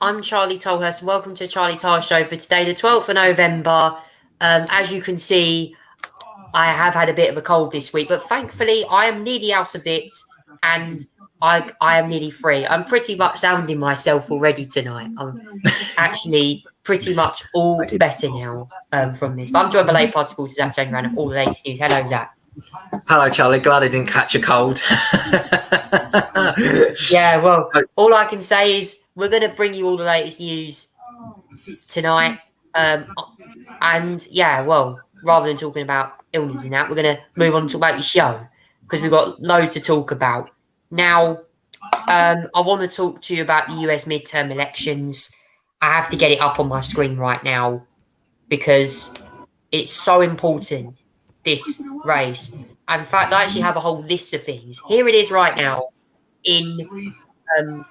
I'm Charlie Tolhurst, and welcome to the Charlie Tar Show for today, the 12th of November. As you can see, I have had a bit of a cold this week, but thankfully I am nearly out of it, and I am nearly free. I'm pretty much sounding myself already tonight. I'm actually pretty much all better now from this. But I'm joined by late particle to Zach Jane Random, all the latest news. Hello, Zach. Hello, Charlie. Glad I didn't catch a cold. Yeah, well, all I can say is we're going to bring you all the latest news tonight. And yeah, well, rather than talking about illness and that, we're going to move on and talk about your show because we've got loads to talk about. Now, I want to talk to you about the US midterm elections. I have to get it up on my screen right now because it's so important, this race. In fact, I actually have a whole list of things. Here it is right now in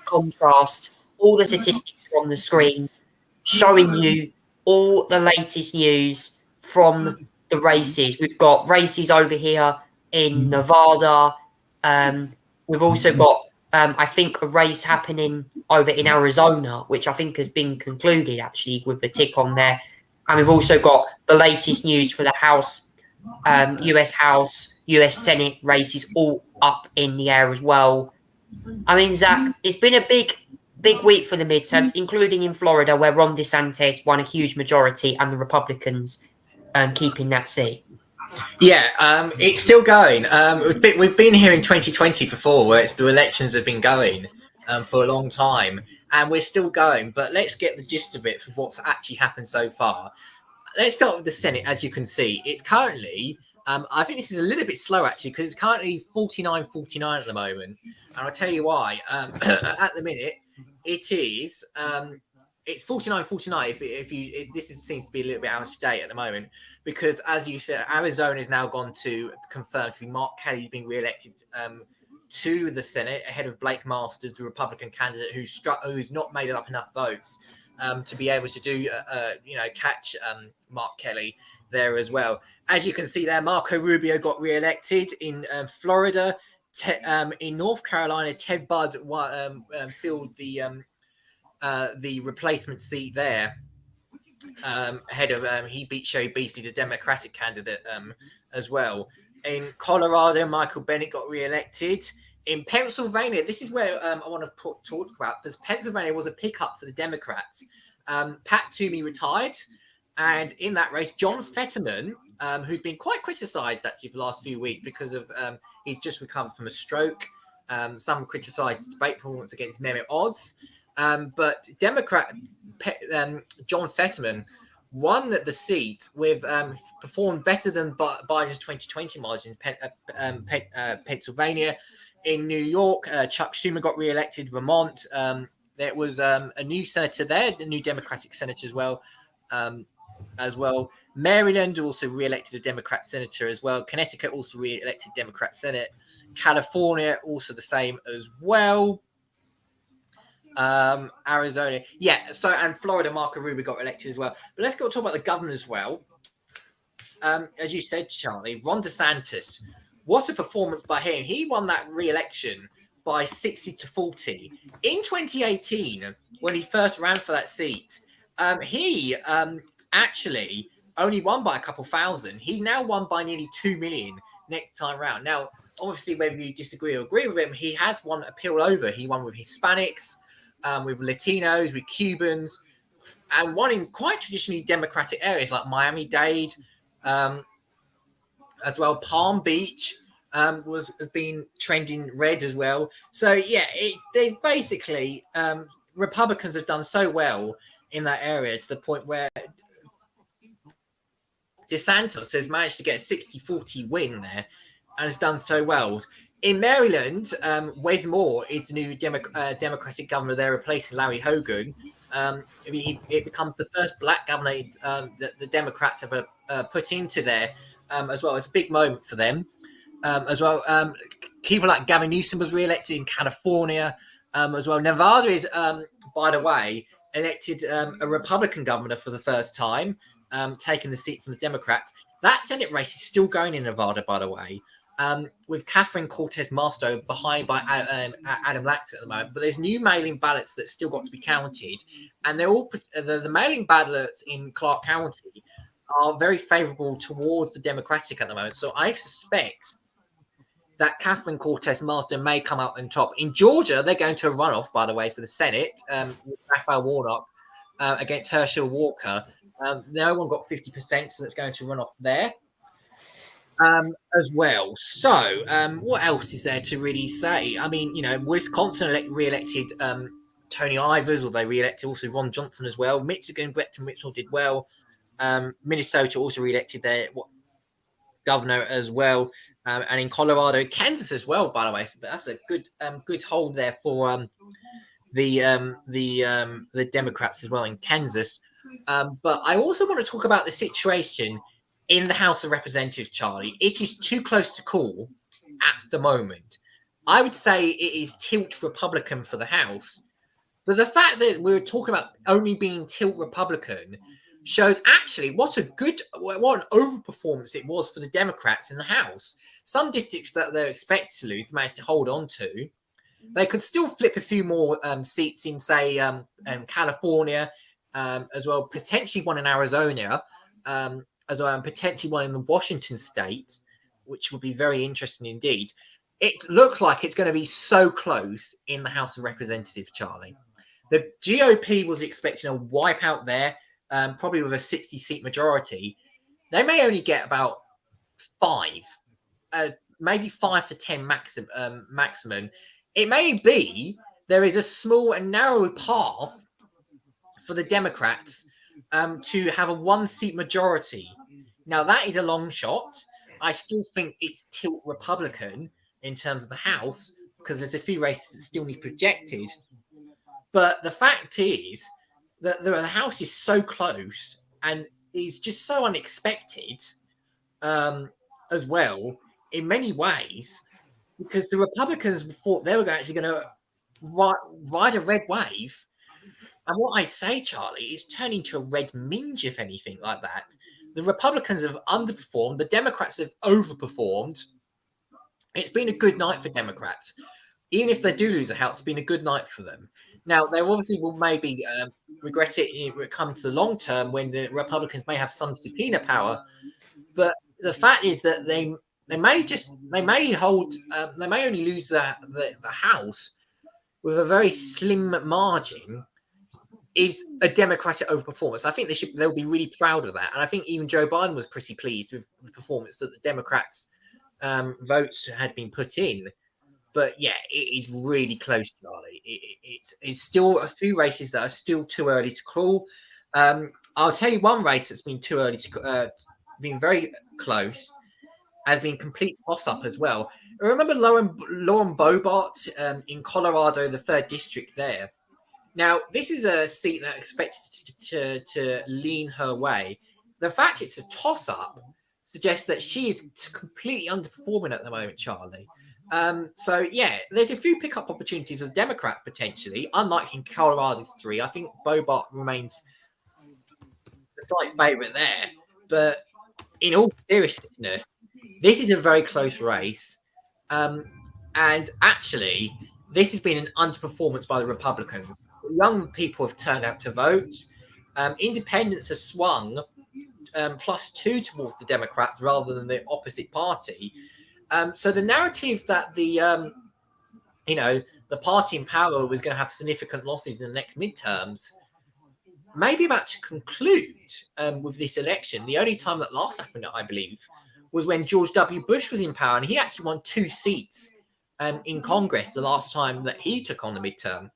contrast. All the statistics are on the screen showing you all the latest news from the races. We've got races over here in Nevada. We've also got, I think, a race happening over in Arizona, which I think has been concluded, actually, with the tick on there. And we've also got the latest news for the House, US Senate races all up in the air as well. I mean, Zach, it's been a big week for the midterms, including in Florida, where Ron DeSantis won a huge majority and the Republicans keeping that seat. Yeah, it's still going. We've been here in 2020 before, where the elections have been going for a long time, and we're still going. But let's get the gist of it for what's actually happened so far. Let's start with the Senate. As you can see, it's currently, I think this is a little bit slow actually, because it's currently 49-49 at the moment. And I'll tell you why. At the minute, it is, it's 49-49 seems to be a little bit out of date at the moment, because as you said, Arizona has now gone to confirm to be Mark Kelly's been re-elected to the Senate ahead of Blake Masters, the Republican candidate who's not made up enough votes to be able to do, catch Mark Kelly there as well. As you can see there, Marco Rubio got re-elected in Florida. In North Carolina, Ted Budd filled the replacement seat there. Ahead of he beat Sherry Beasley, the Democratic candidate, as well. In Colorado, Michael Bennet got re-elected. In Pennsylvania, this is where I want to talk about, because Pennsylvania was a pickup for the Democrats. Pat Toomey retired, and in that race, John Fetterman, who's been quite criticised actually for the last few weeks because of he's just recovered from a stroke. Some criticised his debate performance against Mehmet Oz. But Democrat John Fetterman won the seat with performed better than Biden's 2020 margin. Pennsylvania, in New York, Chuck Schumer got re-elected. Vermont, there was a new senator there, the new Democratic senator as well. Maryland also re-elected a Democrat senator as well. Connecticut also re-elected Democrat Senate. California also the same as well. Arizona, and Florida, Marco Rubio got elected as well. But let's go talk about the governor as well. As you said, Charlie, Ron DeSantis, what a performance by him. He won that re-election by 60-40. In 2018, when he first ran for that seat, he actually only won by a couple thousand. He's now won by nearly 2 million next time round. Now, obviously, whether you disagree or agree with him, he has won appeal over. He won with Hispanics, with Latinos, with Cubans, and won in quite traditionally Democratic areas like Miami-Dade, as well. Palm Beach has been trending red as well. So yeah, they basically Republicans have done so well in that area to the point where DeSantis has managed to get a 60-40 win there and has done so well. In Maryland, Wes Moore is the new Democratic governor there, replacing Larry Hogan. It becomes the first black governor that the Democrats have put into there as well. It's a big moment for them as well. People like Gavin Newsom was re-elected in California as well. Nevada is, by the way, elected a Republican governor for the first time, taking the seat from the Democrats. That Senate race is still going in Nevada, by the way. with Catherine Cortez Masto behind by Adam Lax at the moment. But there's new mail-in ballots that still got to be counted, and they're all the mail-in ballots in Clark County are very favourable towards the Democratic at the moment. So I suspect that Catherine Cortez Masto may come out on top. In Georgia, they're going to a runoff, by the way, for the Senate with Raphael Warnock against Herschel Walker. No one got 50%, so that's going to run off there as well. So what else is there to really say? I mean, Wisconsin re-elected Tony Ivers, or they re-elected also Ron Johnson as well. Michigan, Gretchen Whittle did well. Minnesota also re-elected their governor as well, and in Colorado, Kansas as well. By the way, so that's a good hold there for the Democrats as well in Kansas. But I also want to talk about the situation in the House of Representatives, Charlie. It is too close to call at the moment. I would say it is tilt Republican for the House. But the fact that we're talking about only being tilt Republican shows actually what an overperformance it was for the Democrats in the House. Some districts that they're expected to lose managed to hold on to. They could still flip a few more seats in, say, California as well, potentially one in Arizona as well, and potentially one in the Washington state, which would be very interesting indeed. It looks like it's going to be so close in the House of Representatives, Charlie. The GOP was expecting a wipeout there, probably with a 60-seat majority. They may only get about 5, maybe 5 to 10 maximum. It may be there is a small and narrow path for the Democrats to have a 1-seat majority. Now, that is a long shot. I still think it's tilt Republican in terms of the House, because there's a few races that still need projected. But the fact is that the House is so close and is just so unexpected as well in many ways, because the Republicans thought they were actually going to ride a red wave. And what I'd say, Charlie, is turn into a red minge, if anything like that. The Republicans have underperformed. The Democrats have overperformed. It's been a good night for Democrats. Even if they do lose a House, it's been a good night for them. Now, they obviously will maybe regret it when it comes to the long term, when the Republicans may have some subpoena power. But the fact is that they may only lose the House with a very slim margin. Is a Democratic overperformance. I think they'll be really proud of that. And I think even Joe Biden was pretty pleased with the performance that the Democrats' votes had been put in. But yeah, it is really close, Charlie. It's still a few races that are still too early to call. I'll tell you one race that's been too early to been very close, has been complete toss-up as well. I remember Lauren Boebert in Colorado, the 3rd district there. Now, this is a seat that expected to lean her way. The fact it's a toss-up suggests that she is completely underperforming at the moment, Charlie. So, yeah, there's a few pickup opportunities for the Democrats, potentially. Unlike in Colorado's 3, I think Boebert remains the slight favourite there. But in all seriousness, this is a very close race. And actually, this has been an underperformance by the Republicans. Young people have turned out to vote. Independents have swung +2 towards the Democrats rather than the opposite party. So the narrative that the party in power was going to have significant losses in the next midterms may be about to conclude with this election. The only time that last happened, I believe, was when George W. Bush was in power, and he actually won 2 seats in Congress the last time that he took on the midterm.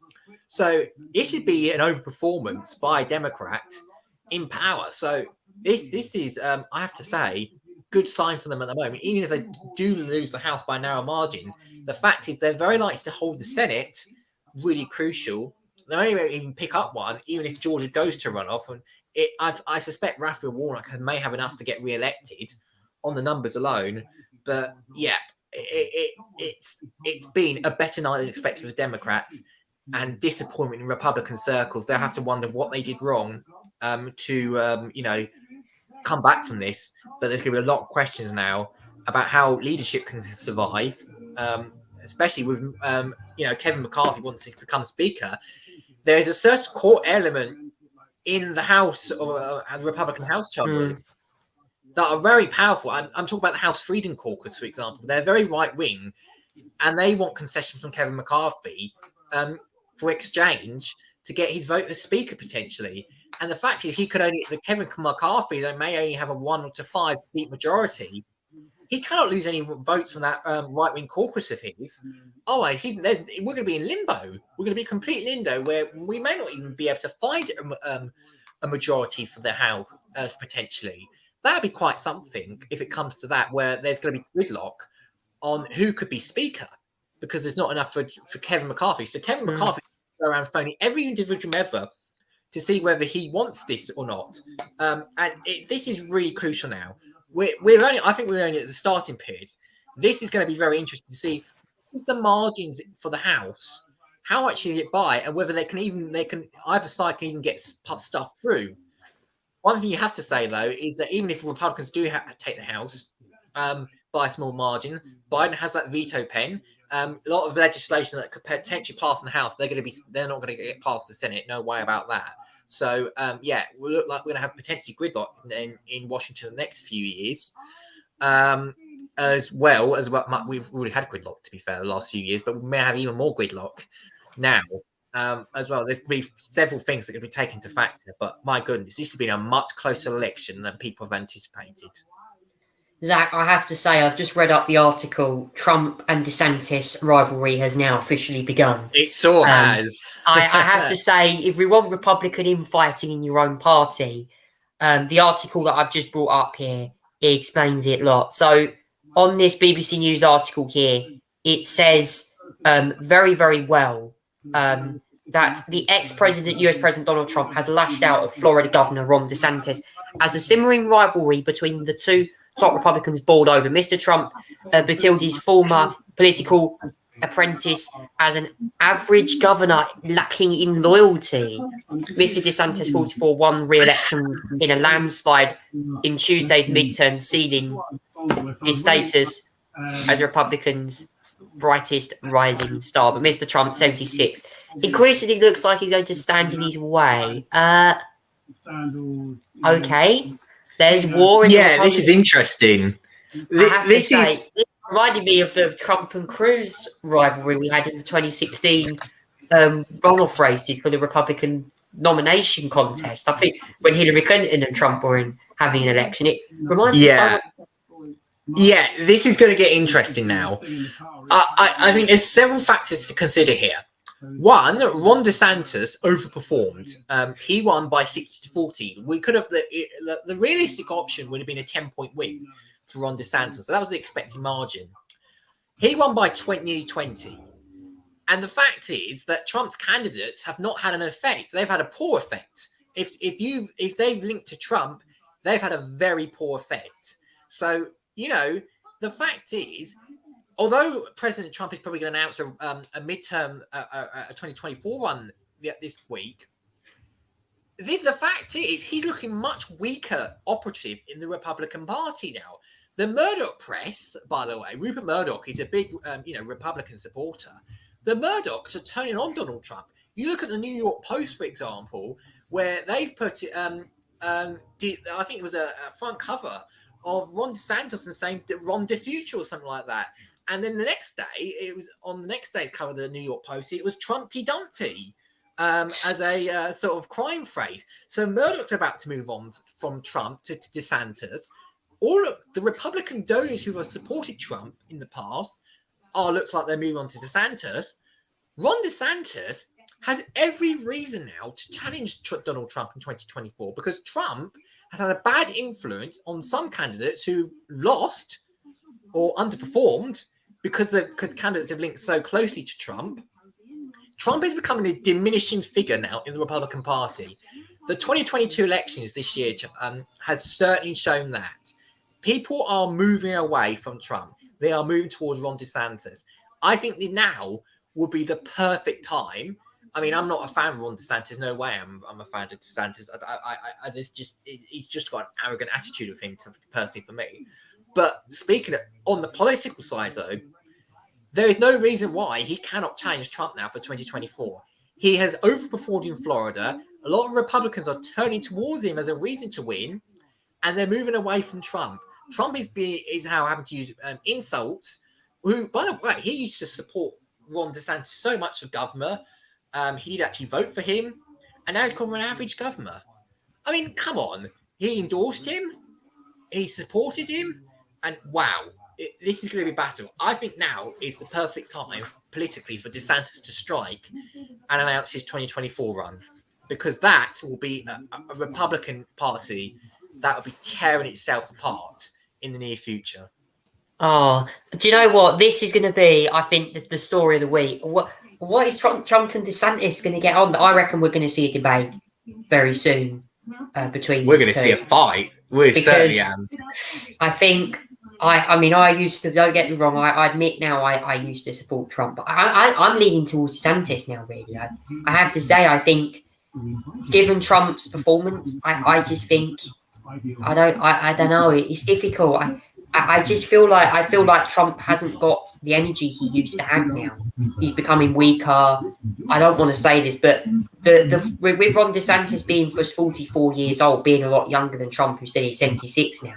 So this would be an overperformance by Democrats in power. So this is, I have to say, good sign for them at the moment. Even if they do lose the House by a narrow margin, the fact is they're very likely to hold the Senate, really crucial. They may even pick up one, even if Georgia goes to runoff. And I suspect Raphael Warnock may have enough to get re-elected on the numbers alone. But yeah, it's been a better night than expected for the Democrats, and disappointment in Republican circles. They'll have to wonder what they did wrong to come back from this. But there's going to be a lot of questions now about how leadership can survive, especially with Kevin McCarthy wants to become Speaker. There is a certain core element in the House or the Republican House chambers that are very powerful. I'm talking about the House Freedom Caucus, for example. They're very right wing, and they want concessions from Kevin McCarthy for exchange to get his vote as Speaker potentially. And the fact is, Kevin McCarthy may only have a 1 to 5 seat majority. He cannot lose any votes from that right wing caucus of his. Otherwise, we're going to be in limbo. We're going to be complete limbo where we may not even be able to find a majority for the House potentially. That'd be quite something if it comes to that, where there's going to be gridlock on who could be Speaker because there's not enough for Kevin McCarthy. So Kevin McCarthy go around phoning every individual member to see whether he wants this or not. This is really crucial now. I think we're only at the starting period. This is going to be very interesting to see what's the margins for the House, how much is it by, and whether either side can even get stuff through. One thing you have to say though is that even if Republicans do take the House by a small margin, Biden has that veto pen. A lot of legislation that could potentially pass in the House, they're not going to get past the Senate. No way about that. So, we look like we're going to have potentially gridlock in Washington in the next few years, as well as what we've already had gridlock, to be fair, the last few years, but we may have even more gridlock now as well. There's going to be several things that are going to be taken into factor, but my goodness, this has been a much closer election than people have anticipated. Zach, I have to say, I've just read up the article. Trump and DeSantis rivalry has now officially begun. It sure has. I have to say, if we want Republican infighting in your own party, the article that I've just brought up here, it explains it a lot. So on this BBC News article here, it says very, very well that the ex-president, US President Donald Trump, has lashed out at Florida Governor Ron DeSantis as a simmering rivalry between the two top Republicans boiled over. Mr. Trump betitled his former political apprentice as an average governor lacking in loyalty. Mr. DeSantis, 44, won re-election in a landslide in Tuesday's midterm, sealing his status as a Republican's brightest rising star. But Mr. Trump, 76, increasingly looks like he's going to stand in his way. Okay. There's war in this is interesting. It reminded me of the Trump and Cruz rivalry we had in the 2016 runoff races for the Republican nomination contest. I think when Hillary Clinton and Trump were having an election, it reminds me so much. Yeah, this is going to get interesting now. I mean, there's several factors to consider here. One, Ron DeSantis overperformed. He won by 60-40. We could have the realistic option would have been a 10-point win for Ron DeSantis. So that was the expected margin. He won by 20. And the fact is that Trump's candidates have not had an effect. They've had a poor effect. If they've linked to Trump, they've had a very poor effect. So, the fact is, although President Trump is probably going to announce a midterm, a 2024 one this week, the fact is he's looking much weaker operative in the Republican Party now. The Murdoch press, by the way, Rupert Murdoch is a big, Republican supporter. The Murdochs are turning on Donald Trump. You look at the New York Post, for example, where they've put it. I think it was a front cover of Ron DeSantis and saying Ron DeFuture or something like that. And then the next day, it was on the next day's cover of the New York Post, it was Trumpty Dumpty as a sort of crime phrase. So Murdoch's about to move on from Trump to DeSantis. All of the Republican donors who have supported Trump in the past looks like they're moving on to DeSantis. Ron DeSantis has every reason now to challenge Donald Trump in 2024 because Trump has had a bad influence on some candidates who lost or underperformed because candidates have linked so closely to Trump. Trump is becoming a diminishing figure now in the Republican Party. The 2022 elections this year has certainly shown that. People are moving away from Trump. They are moving towards Ron DeSantis. I think now would be the perfect time. I mean, I'm not a fan of Ron DeSantis. No way I'm a fan of DeSantis. He's just got an arrogant attitude with him, personally, for me. But speaking on the political side, though, there is no reason why he cannot challenge Trump now for 2024. He has overperformed in Florida. A lot of Republicans are turning towards him as a reason to win, and they're moving away from Trump. Trump is now having to use insults. Who, by the way, he used to support Ron DeSantis so much for governor. He'd actually vote for him, and now he's called him an average governor. I mean, come on. He endorsed him. He supported him. And wow, this is going to be a battle. I think now is the perfect time politically for DeSantis to strike and announce his 2024 run. Because that will be a Republican Party that will be tearing itself apart in the near future. Oh, do you know what? This is going to be, I think, the story of the week. What is Trump and DeSantis going to get on? I reckon we're going to see a debate very soon between. We're going to see a fight. We certainly am. I think. I mean, I used to. Don't get me wrong. I admit now, I used to support Trump, but I'm leaning towards DeSantis now. Really, I have to say, I think, given Trump's performance, I just think. I don't know. It's difficult. I just feel like Trump hasn't got the energy he used to have now. He's becoming weaker. I don't want to say this, but with Ron DeSantis being just 44 years old, being a lot younger than Trump, who said he's 76 now,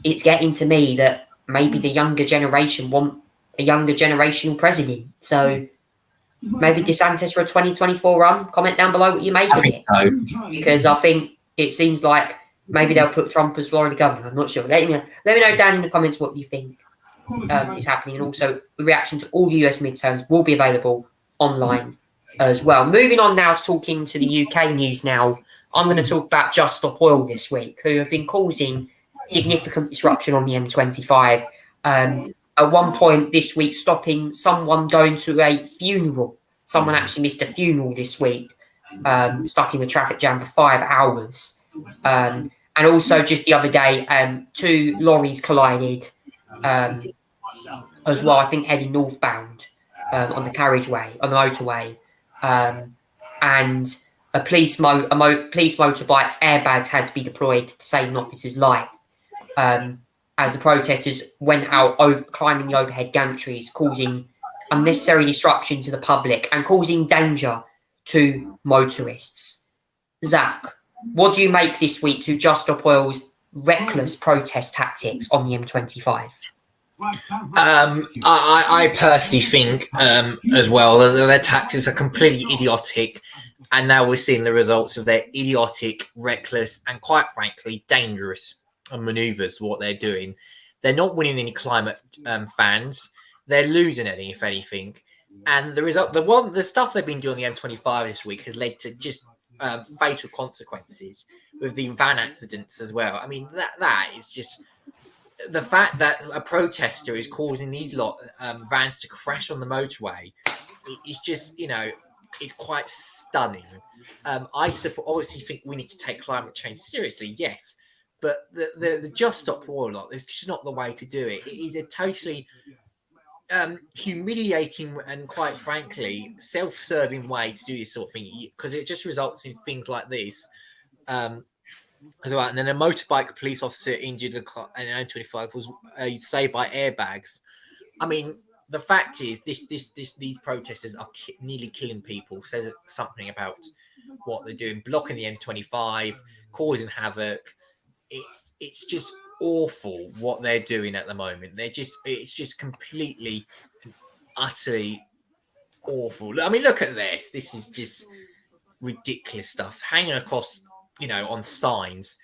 it's getting to me that maybe the younger generation want a younger generational president. So maybe DeSantis for a 2024 run. Comment down below what you make of it. So. Because I think it seems like maybe they'll put Trump as Florida governor. I'm not sure. Let me know down in the comments what you think is happening. And also, the reaction to all the US midterms will be available online as well. Moving on now to talking to the UK news now. I'm going to talk about Just Stop Oil this week, who have been causing significant disruption on the M25. At one point this week, stopping someone going to a funeral. Someone actually missed a funeral this week, stuck in the traffic jam for 5 hours. And also just the other day, 2 lorries collided as well, I think heading northbound on the carriageway, on the motorway. And a police motorbike's airbags had to be deployed to save an officer's life as the protesters went out climbing the overhead gantries, causing unnecessary disruption to the public and causing danger to motorists. Zach, what do you make this week to Just Stop Oil's reckless protest tactics on the M25? I personally think as well that their tactics are completely idiotic, and now we're seeing the results of their idiotic, reckless, and quite frankly dangerous manoeuvres. What they're doing, they're not winning any climate fans. They're losing any, if anything. And the result, the stuff they've been doing on the M25 this week has led to just fatal consequences with the van accidents as well. I mean, that is just the fact that a protester is causing these vans to crash on the motorway. It's just, it's quite stunning. I obviously think we need to take climate change seriously, yes, but the Just Stop Oil lot is just not the way to do it. It is a totally humiliating and, quite frankly, self-serving way to do this sort of thing, because it just results in things like this as well. And then a motorbike police officer injured and M25 was saved by airbags. I mean, the fact is, these protesters are nearly killing people. Says something about what they're doing, blocking the M25, causing havoc. It's just awful what they're doing at the moment. It's just completely and utterly awful. I mean, look at this. This is just ridiculous stuff hanging across, on signs,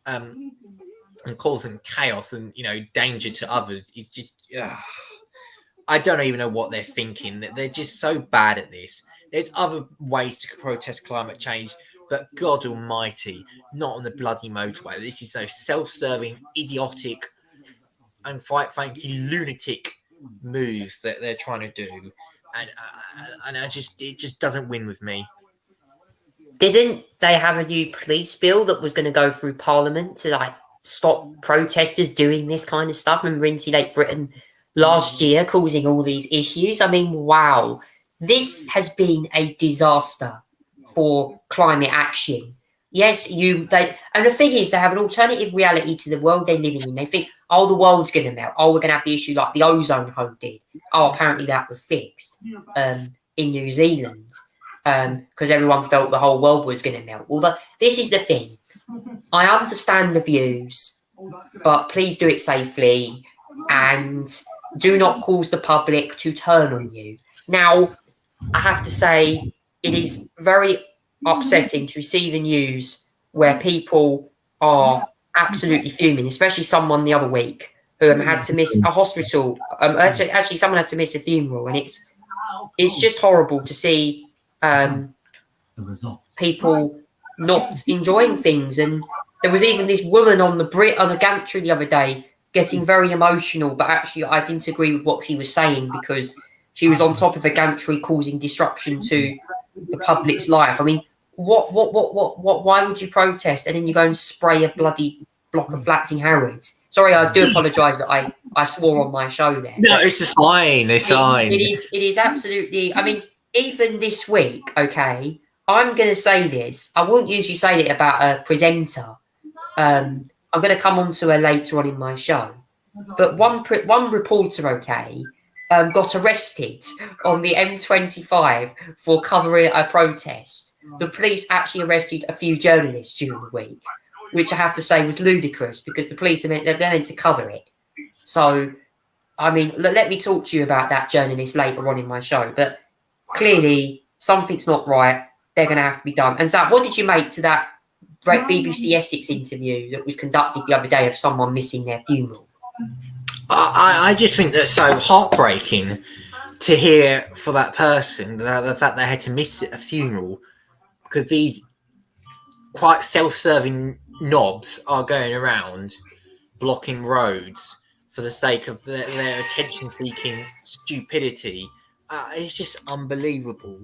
and causing chaos and danger to others. It's just I don't even know what they're thinking. They're just so bad at this. There's other ways to protest climate change, but God almighty, not on the bloody motorway. This is so self-serving, idiotic, and quite frankly, lunatic moves that they're trying to do. And it just doesn't win with me. Didn't they have a new police bill that was going to go through Parliament to stop protesters doing this kind of stuff? Remember Insulate Britain last year causing all these issues? I mean, wow. This has been a disaster for climate action. Yes, and the thing is, they have an alternative reality to the world they're living in. They think, oh, the world's going to melt. Oh, we're going to have the issue like the ozone hole did. Oh, apparently that was fixed in New Zealand because everyone felt the whole world was going to melt. Well, this is the thing. I understand the views, but please do it safely and do not cause the public to turn on you. Now, I have to say, it is very upsetting to see the news where people are absolutely fuming, especially someone the other week who had to miss a hospital. Actually, someone had to miss a funeral, and it's just horrible to see people not enjoying things. And there was even this woman on the gantry the other day getting very emotional, but actually I didn't agree with what she was saying because she was on top of a gantry causing disruption to the public's life. I mean, what, why would you protest and then you go and spray a bloody block of flats in Harrods? Sorry, I do apologise that I swore on my show there. No, it's just fine. It's fine. It is absolutely, I mean, even this week, okay, I'm going to say this. I won't usually say it about a presenter. I'm going to come on to her later on in my show. But one reporter, okay, got arrested on the M25 for covering a protest. The police actually arrested a few journalists during the week, which I have to say was ludicrous because the police are meant to cover it. So, I mean, let me talk to you about that journalist later on in my show. But clearly, something's not right. They're going to have to be done. And Zach, what did you make to that great BBC Essex interview that was conducted the other day of someone missing their funeral? I just think that's so heartbreaking to hear for that person, the fact they had to miss a funeral because these quite self-serving knobs are going around blocking roads for the sake of their attention-seeking stupidity. It's just unbelievable.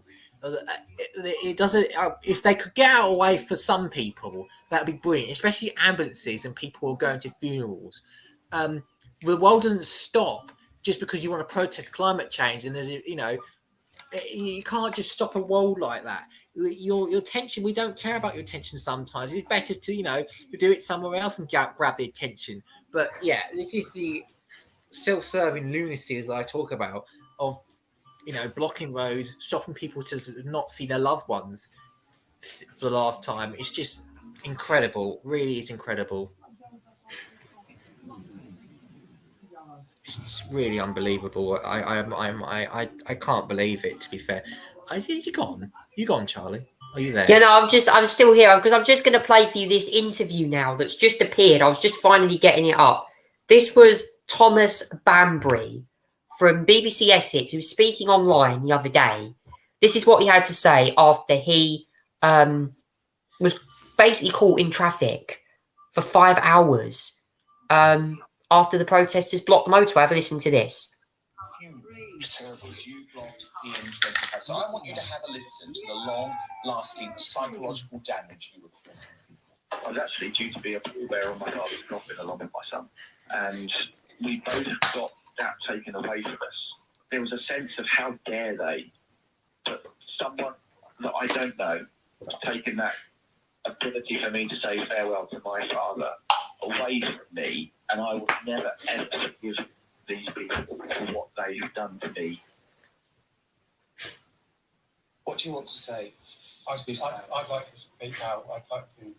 It doesn't. If they could get out of the way for some people, that'd be brilliant. Especially ambulances and people who are going to funerals. The world doesn't stop just because you want to protest climate change. And there's, you can't just stop a world like that. Your attention. We don't care about your attention sometimes. It's better to do it somewhere else and grab the attention. But yeah, this is the self-serving lunacy as I talk about of. Blocking roads, stopping people to not see their loved ones for the last time. It's just incredible. Really is incredible. It's really unbelievable. I can't believe it, to be fair. Is you gone? You gone, Charlie? Are you there? Yeah, no, I'm still here because I'm just going to play for you this interview now that's just appeared. I was just finally getting it up. This was Thomas Bambury from BBC Essex, who was speaking online the other day. This is what he had to say after he was basically caught in traffic for 5 hours after the protesters blocked the motorway. Have a listen to this. Terrible. You blocked the M25. So I want you to have a listen to the long-lasting psychological damage you were causing. I was actually due to be a pallbearer on my father's coffin along with my son. And we both got that taken away from us. There was a sense of how dare they, but someone that I don't know has taken that ability for me to say farewell to my father away from me, and I will never ever forgive these people for what they have done to me. What do you want to say? I'd like to speak out. I'd like to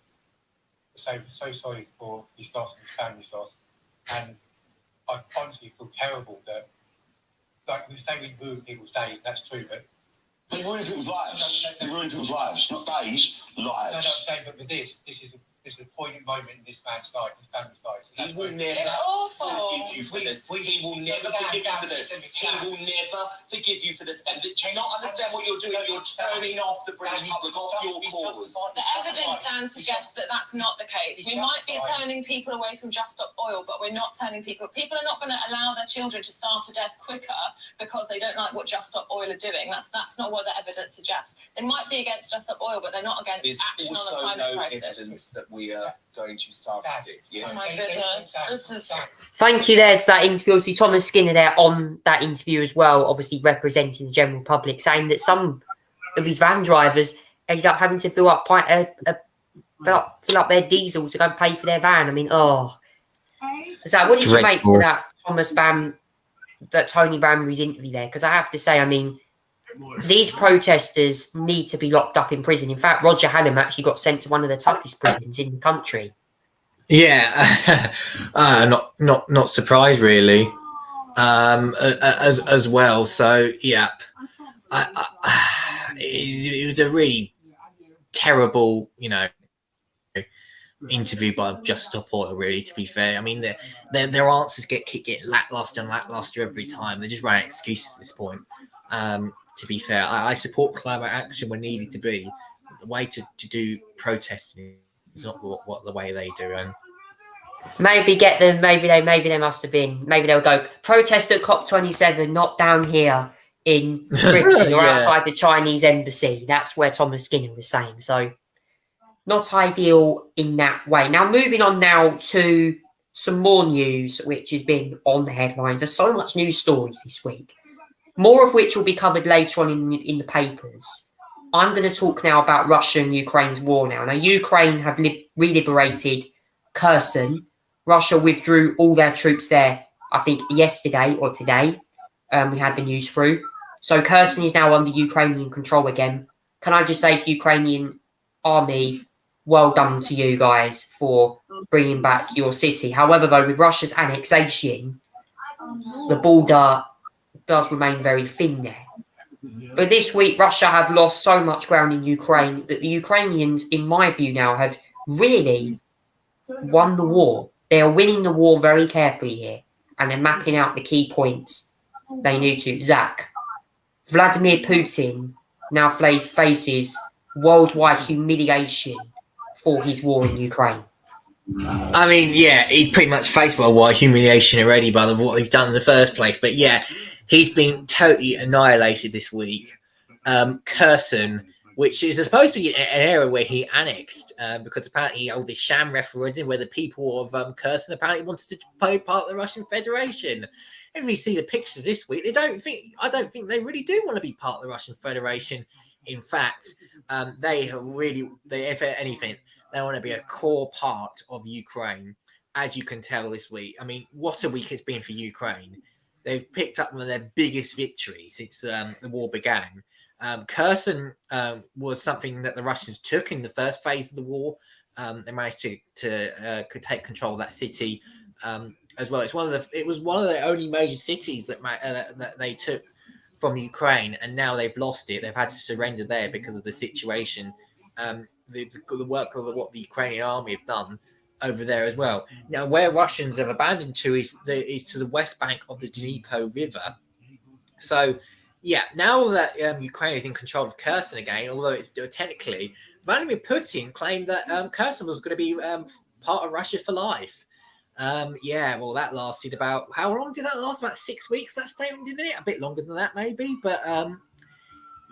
say we're so sorry for his loss and his family's loss, and I honestly feel terrible that, like we say, we ruin people's days. That's true, but They ruin people's lives. They ruin people's lives, not days, lives. No, I'm saying, but with this is a poignant moment in this man's life, his family's life. He will never forgive you for this. He will never forgive you for this. He will never forgive you for this. And do you not understand what you're doing? You're turning off the British public, off your cause. The evidence then suggests that that's not the case. We might be turning people away from Just Stop Oil, but we're not turning people. People are not going to allow their children to starve to death quicker because they don't like what Just Stop Oil are doing. That's not what the evidence suggests. They might be against Just Stop Oil, but they're not against action on the climate crisis. There's also no evidence that we are going to starve to death. Yes. Oh my goodness. This is... Thank you there to that interview. Obviously, Thomas Skinner there on that interview as well, obviously representing the general public, saying that some of his van drivers ended up having to fill up fill up their diesel to go pay for their van. I mean, oh. So what did you make to that that Tony Banbury's interview there? Because I have to say, I mean, these protesters need to be locked up in prison. In fact, Roger Hallam actually got sent to one of the toughest prisons in the country. Yeah, not surprised really, as well. So yeah, it was a really terrible, interview by Just Stop Oil. Really, to be fair, I mean their answers get lackluster every time. They're just running excuses at this point. To be fair, I support climate action when needed to be. The way to do protesting is not what the way they do. And maybe get them. Maybe they must have been. Maybe they'll go protest at COP27, not down here in Britain or outside the Chinese embassy. That's where Thomas Skinner was saying. So not ideal in that way. Now moving on now to some more news, which has been on the headlines. There's so much news stories this week. More of which will be covered later on in the papers. I'm going to talk now about Russia and Ukraine's war now. Now, Ukraine have reliberated Kherson. Russia withdrew all their troops there, I think, yesterday or today. We had the news through. So Kherson is now under Ukrainian control again. Can I just say to the Ukrainian army, well done to you guys for bringing back your city. However, though, with Russia's annexation, the border does remain very thin there. But this week, Russia have lost so much ground in Ukraine that the Ukrainians, in my view now, have really won the war. They are winning the war very carefully here, and they're mapping out the key points they need to. Zach, Vladimir Putin now faces worldwide humiliation for his war in Ukraine. I mean, yeah, he's pretty much faced worldwide humiliation already by what they've done in the first place. But yeah, he's been totally annihilated this week. Kherson, which is supposed to be an area where he annexed, because apparently he held this sham referendum where the people of Kherson apparently wanted to be part of the Russian Federation. If you see the pictures this week, I don't think they really do want to be part of the Russian Federation. In fact, if anything, they want to be a core part of Ukraine, as you can tell this week. I mean, what a week it's been for Ukraine. They've picked up one of their biggest victories since the war began. Kherson was something that the Russians took in the first phase of the war. They managed to take control of that city as well. It was one of the only major cities that they took from Ukraine, and now they've lost it. They've had to surrender there because of the situation. The work of what the Ukrainian army have done over there as well. Now, where Russians have abandoned to is to the west bank of the Dnieper River. So, yeah, now that Ukraine is in control of Kherson again, although it's technically, Vladimir Putin claimed that Kherson was going to be part of Russia for life. Well, that lasted about, how long did that last? About 6 weeks, that statement, didn't it? A bit longer than that, maybe. But,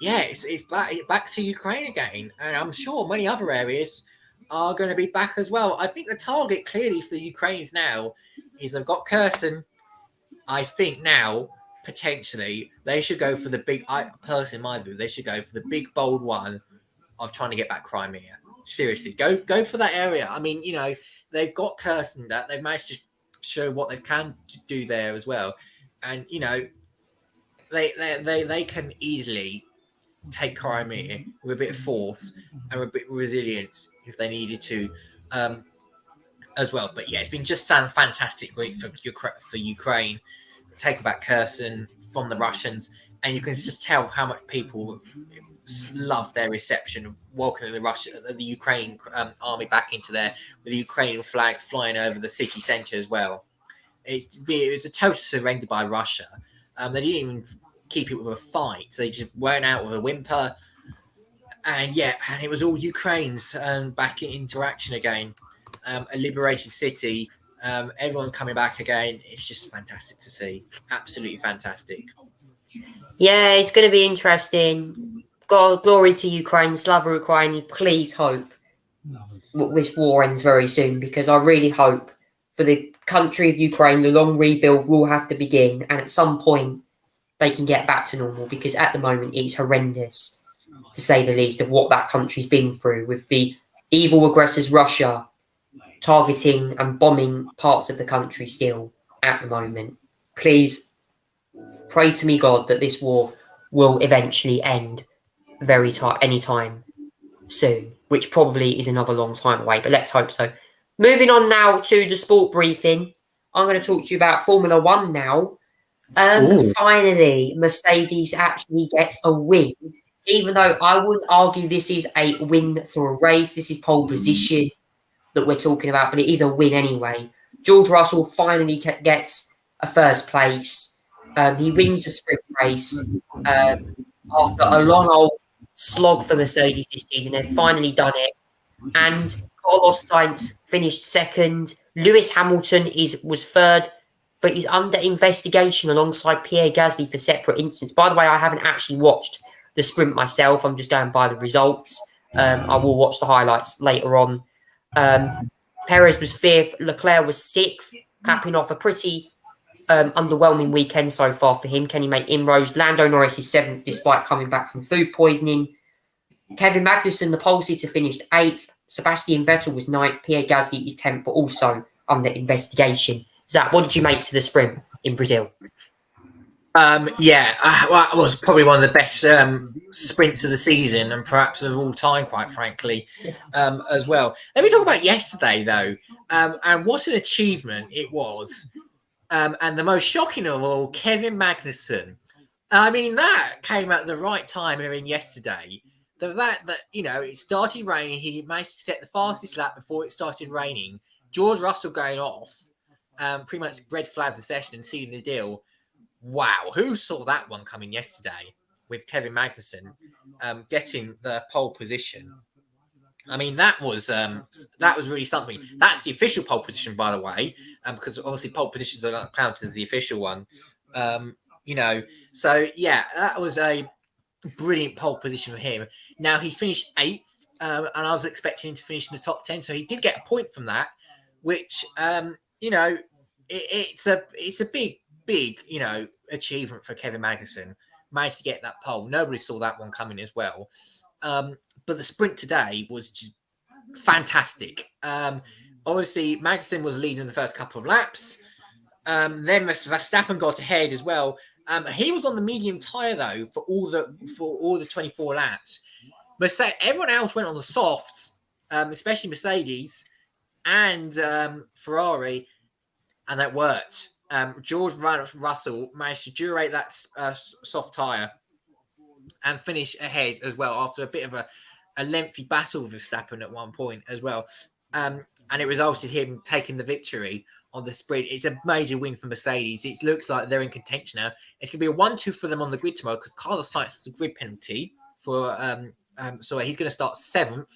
it's back to Ukraine again. And I'm sure many other areas are going to be back as well. I think the target clearly for the Ukrainians now is they've got Kherson. I think now, potentially, they should go for the big, personally, in my view, they should go for the big, bold one of trying to get back Crimea. Seriously, go for that area. I mean, they've got Kherson, that they've managed to show what they can do there as well. And, they can easily take Crimea with a bit of force and a bit of resilience if they needed to, as well. But yeah, it's been just a fantastic week for Ukraine, taking back Kherson from the Russians, and you can just tell how much people love their reception of welcoming the Ukrainian army back into there, with the Ukrainian flag flying over the city centre as well. It's a total surrender by Russia. They didn't even keep it with a fight. They just went out with a whimper. And it was all Ukraine's back in interaction again. A liberated city, everyone coming back again. It's just fantastic to see. Absolutely fantastic. Yeah, it's going to be interesting. God, glory to Ukraine, Slava Ukraine. Please hope this war ends very soon, because I really hope for the country of Ukraine, the long rebuild will have to begin, and at some point they can get back to normal, because at the moment it's horrendous, to say the least, of what that country's been through, with the evil aggressors Russia targeting and bombing parts of the country still at the moment. Please pray to me, God, that this war will eventually end anytime soon, which probably is another long time away, but let's hope so. Moving on now to the sport briefing. I'm going to talk to you about Formula One now. Finally, Mercedes actually gets a win, even though I wouldn't argue this is a win for a race. This is pole position that we're talking about, but it is a win anyway. George Russell finally gets a first place. He wins a sprint race after a long old slog for Mercedes this season. They've finally done it. And Carlos Sainz finished second. Lewis Hamilton was third, but he's under investigation alongside Pierre Gasly for separate incidents. By the way, I haven't actually watched the sprint myself. I'm just going by the results. I will watch the highlights later on. Perez was fifth. Leclerc was sixth, capping off a pretty underwhelming weekend so far for him. Can he make inroads? Lando Norris is seventh despite coming back from food poisoning. Kevin Magnussen, the pole sitter, finished eighth. Sebastian Vettel was ninth. Pierre Gasly is 10th, but also under investigation. Zach, what did you make to the sprint in Brazil? Well, it was probably one of the best sprints of the season and perhaps of all time, quite frankly, as well. Let me talk about yesterday, though, and what an achievement it was. And the most shocking of all, Kevin Magnussen. I mean, that came at the right time in yesterday. The fact that, it started raining, he managed to set the fastest lap before it started raining. George Russell going off, pretty much red flagged the session and sealing the deal. Wow, who saw that one coming yesterday with Kevin Magnussen getting the pole position? I mean, that was really something. That's the official pole position, by the way, because obviously pole positions are not counted as the official one. So yeah, that was a brilliant pole position for him. Now he finished eighth, and I was expecting him to finish in the top 10, so he did get a point from that, which it's a big achievement for Kevin Magnussen. Managed to get that pole. Nobody saw that one coming as well. But the sprint today was just fantastic. Obviously, Magnussen was leading the first couple of laps. Then Verstappen got ahead as well. He was on the medium tyre though for all the 24 laps. Everyone else went on the softs, especially Mercedes and Ferrari, and that worked. George Russell managed to durate that soft tyre and finish ahead as well after a bit of a lengthy battle with Verstappen at one point as well. And it resulted in him taking the victory on the sprint. It's a major win for Mercedes. It looks like they're in contention now. It's going to be a 1-2 for them on the grid tomorrow because Carlos Sainz has a grid penalty for so he's going to start 7th.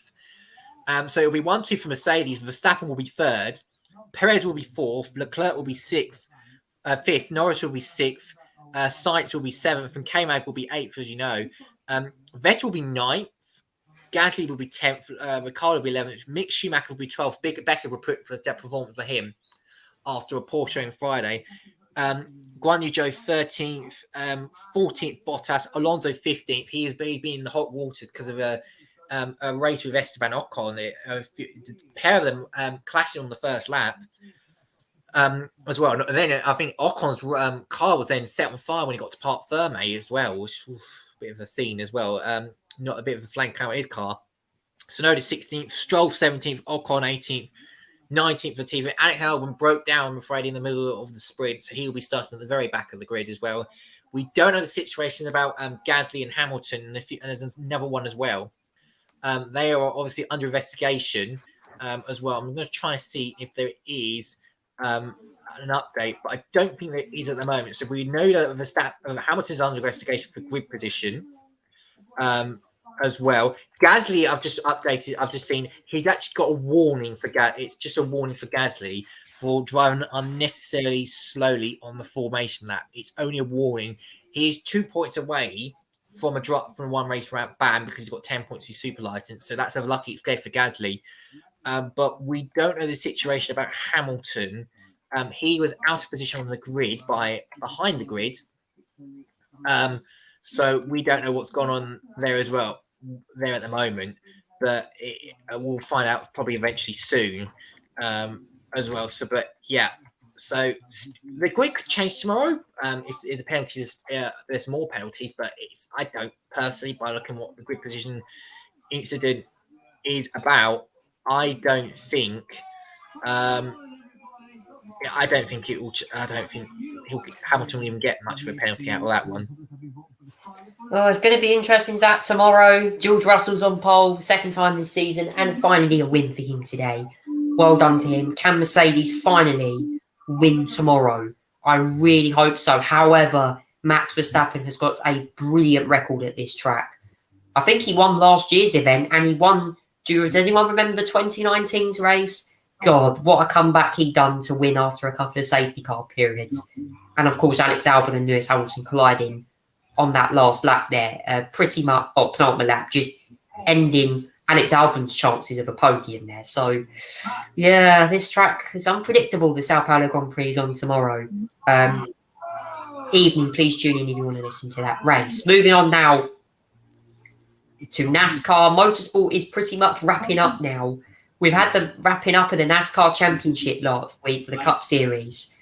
So it'll be 1-2 for Mercedes. Verstappen will be 3rd. Perez will be 4th. Leclerc will be 5th. Norris will be 6th. Sainz will be 7th. And K-Mag will be 8th, as you know. Vettel will be 9th. Gasly will be 10th. Ricciardo will be 11th. Mick Schumacher will be 12th. Better performance for him after a poor showing Friday. Guan Yu Zhou 13th. 14th Bottas. Alonso 15th. He's been in the hot waters because of a race with Esteban Ocon. The pair of them clashing on the first lap as well. And then I think Ocon's car was then set on fire when he got to Parc Fermé as well, which was a bit of a scene as well. Not a bit of a flank out of his car. Tsunoda 16th, Stroll 17th, Ocon 18th, 19th for Latifi. Alex Albon broke down, I'm afraid, in the middle of the sprint, so he'll be starting at the very back of the grid as well. We don't know the situation about Gasly and Hamilton, and there's another one as well. They are obviously under investigation as well. I'm going to try and see if there is an update, but I don't think there is at the moment. So we know that Hamilton's under investigation for grid position as well. Gasly, I've just updated. I've just seen he's actually got a warning for It's just a warning for Gasly for driving unnecessarily slowly on the formation lap. It's only a warning. He's 2 points away from a drop from one race round ban because he's got 10 points in super license. So that's a lucky escape for Gasly. But we don't know the situation about Hamilton. He was out of position on the grid behind the grid. So we don't know what's gone on there as well, there at the moment. but we'll find out probably eventually soon as well. So, but yeah, so the grid could change tomorrow if the penalties, there's more penalties, but I don't personally, by looking what the grid position incident is about, I don't think it will. I don't think Hamilton will even get much of a penalty out of that one. Well, it's going to be interesting, Zach, tomorrow. George Russell's on pole, second time this season, and finally a win for him today. Well done to him. Can Mercedes finally win tomorrow? I really hope so. However, Max Verstappen has got a brilliant record at this track. I think he won last year's event, and he won. Does anyone remember 2019's race? God, what a comeback he done to win after a couple of safety car periods. And of course, Alex Albon and Lewis Hamilton colliding on that last lap there. Pretty much, penultimate lap, just ending Alex Albon's chances of a podium there. So, yeah, this track is unpredictable. The Sao Paulo Grand Prix is on tomorrow. Evening, please tune in if you want to listen to that race. Moving on now to NASCAR. Motorsport is pretty much wrapping up now. We've had the wrapping up of the NASCAR Championship last week for the Cup Series.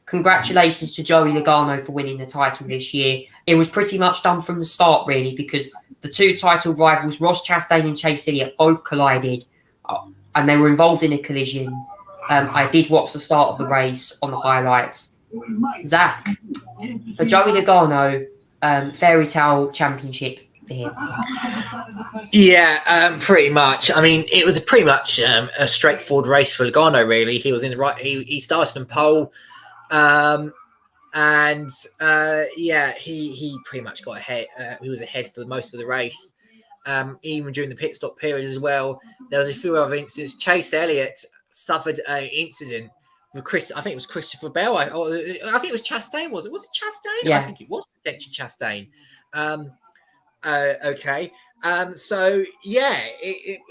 Congratulations to Joey Logano for winning the title this year. It was pretty much done from the start, really, because the two title rivals, Ross Chastain and Chase Elliott, both collided, and they were involved in a collision. I did watch the start of the race on the highlights. Zach, for Joey Logano, fairy tale championship for him. Yeah, pretty much. I mean, it was pretty much a straightforward race for Logano, really. He was in the right. He started in pole, and he pretty much got ahead. He was ahead for most of the race, even during the pit stop period as well. There was a few other incidents. Chase Elliott suffered an incident with I think it was Christopher Bell. I think it was Chastain. Was it Chastain? Yeah. I think it was potentially Chastain. Okay. So yeah,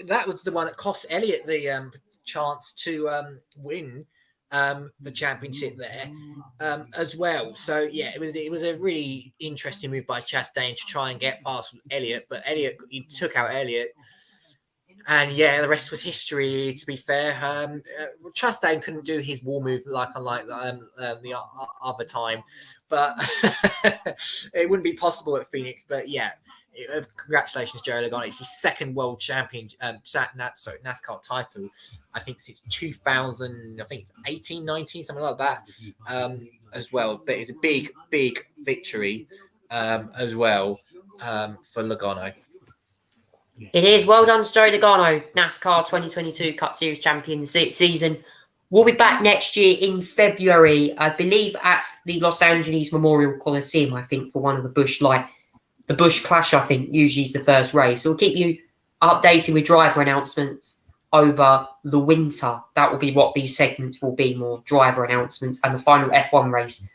that was the one that cost Elliott the chance to win the championship there as well. So yeah, it was a really interesting move by Chastain to try and get past Elliott, but he took out Elliott. And yeah, the rest was history. To be fair, Chastain couldn't do his wall move unlike the other time, but it wouldn't be possible at Phoenix. But yeah, congratulations, Joey Logano. It's his second world champion, NASCAR title. I think since 2000. I think it's 18, 19, something like that, as well. But it's a big victory as well for Logano. It is. Well done to Joey Logano, NASCAR 2022 Cup Series champion this season. We'll be back next year in February, I believe, at the Los Angeles Memorial Coliseum, I think, for one of the Busch Clash, I think, usually is the first race. So we'll keep you updated with driver announcements over the winter. That will be what these segments will be, more driver announcements. And the final F1 race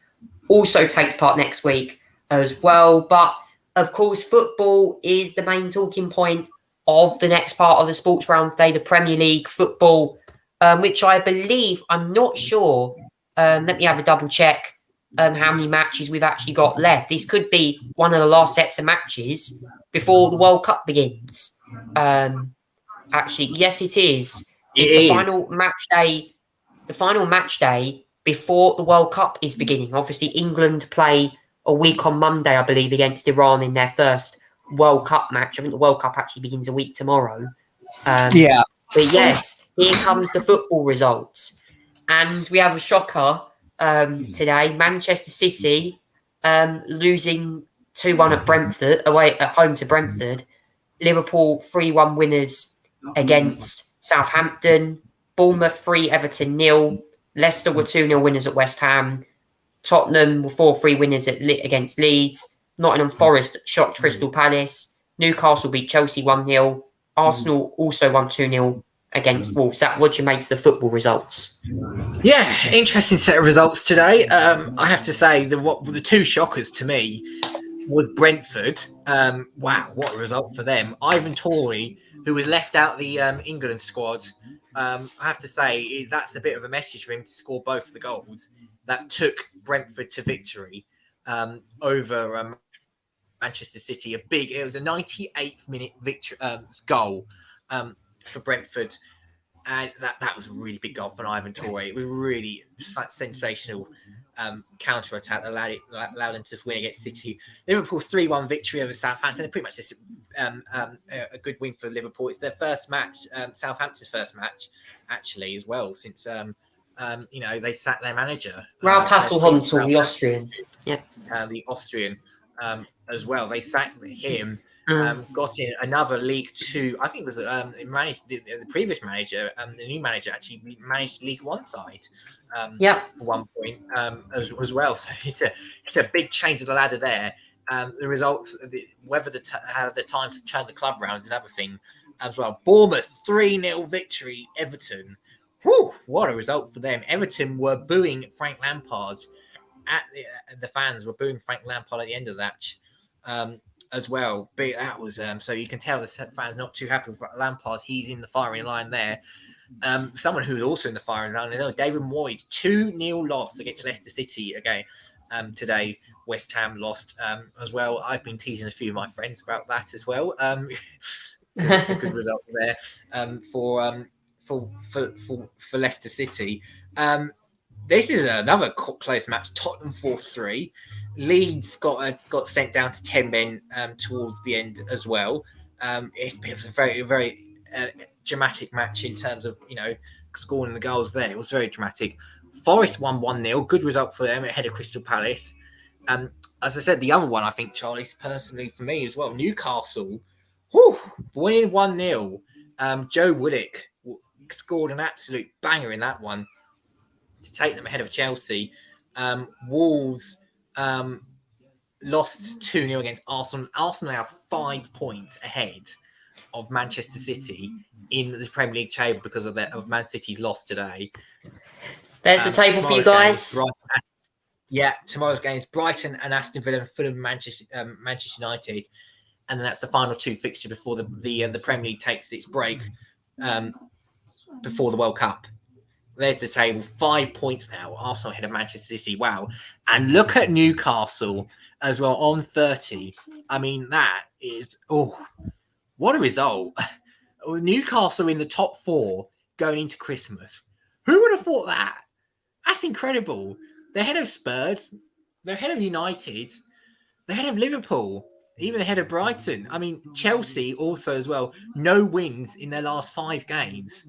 also takes part next week as well. But of course, football is the main talking point of the next part of the sports round today, the Premier League football, which I believe, I'm not sure, let me have a double check how many matches we've actually got left. This could be one of the last sets of matches before the World Cup begins. Actually, yes, it is. It's the final match day. The final match day before the World Cup is beginning. Obviously, England play a week on Monday, I believe, against Iran in their first World Cup match. I think the World Cup actually begins a week tomorrow. But yes, here comes the football results. And we have a shocker today. Manchester City losing 2-1 at Brentford, away at home to Brentford. Liverpool 3-1 winners against Southampton. Bournemouth 3, Everton 0. Leicester were 2-0 winners at West Ham. Tottenham were 4-3 winners against Leeds. Nottingham Forest shocked Crystal Palace. Newcastle beat Chelsea 1-0. Arsenal also won 2-0 against Wolves. That what you make to the football results? Yeah, interesting set of results today. I have to say the two shockers to me was Brentford. Wow, what a result for them. Ivan Toney, who was left out the England squad. I have to say that's a bit of a message for him to score both of the goals that took Brentford to victory over Manchester City. It was a 98th minute victory goal for Brentford. And that was a really big goal from Ivan Torre. It was really sensational counter attack that allowed them to win against City. Liverpool 3-1 victory over Southampton. Pretty much just a good win for Liverpool. It's their first match, Southampton's first match, actually, as well, since they sacked their manager. Ralph Hasenhüttl, the Austrian. Yeah, the Austrian as well. They sacked him. Got in another League Two. I think it was managed the previous manager. The new manager actually managed League One side. For one point as well. So it's a big change of the ladder there. The results, whether the time to turn the club around is another thing as well. Bournemouth 3-0 victory. Everton. Whew, what a result for them. Everton were booing Frank Lampard. The fans were booing Frank Lampard at the end of that. As well, but that was so you can tell the fans not too happy with Lampard. He's in the firing line there. Someone who's also in the firing line, David Moyes, 2-0 loss against Leicester City again today. West Ham lost as well. I've been teasing a few of my friends about that as well. It's a good result there for Leicester City. This is another close match. Tottenham 4-3. Leeds got sent down to 10 men towards the end as well. It was a very, very dramatic match in terms of scoring the goals there. It was very dramatic. Forest won 1-0. Good result for them ahead of Crystal Palace. As I said, the other one, I think, Charlie, personally for me as well, Newcastle, winning 1-0. Joe Woodcock scored an absolute banger in that one to take them ahead of Chelsea. Wolves lost 2-0 against Arsenal. Arsenal now 5 points ahead of Manchester City in the Premier League table because of Man City's loss today. There's the table for you guys. Tomorrow's game is Brighton and Aston Villa, Fulham, Manchester United, and then that's the final two fixture before the Premier League takes its break before the World Cup. There's the table, 5 points now. Arsenal ahead of Manchester City. Wow. And look at Newcastle as well on 30. I mean, that is, what a result. Newcastle in the top 4 going into Christmas. Who would have thought that? That's incredible. They're ahead of Spurs. They're ahead of United. They're ahead of Liverpool. Even ahead of Brighton. I mean, Chelsea also as well. No wins in their last 5 games.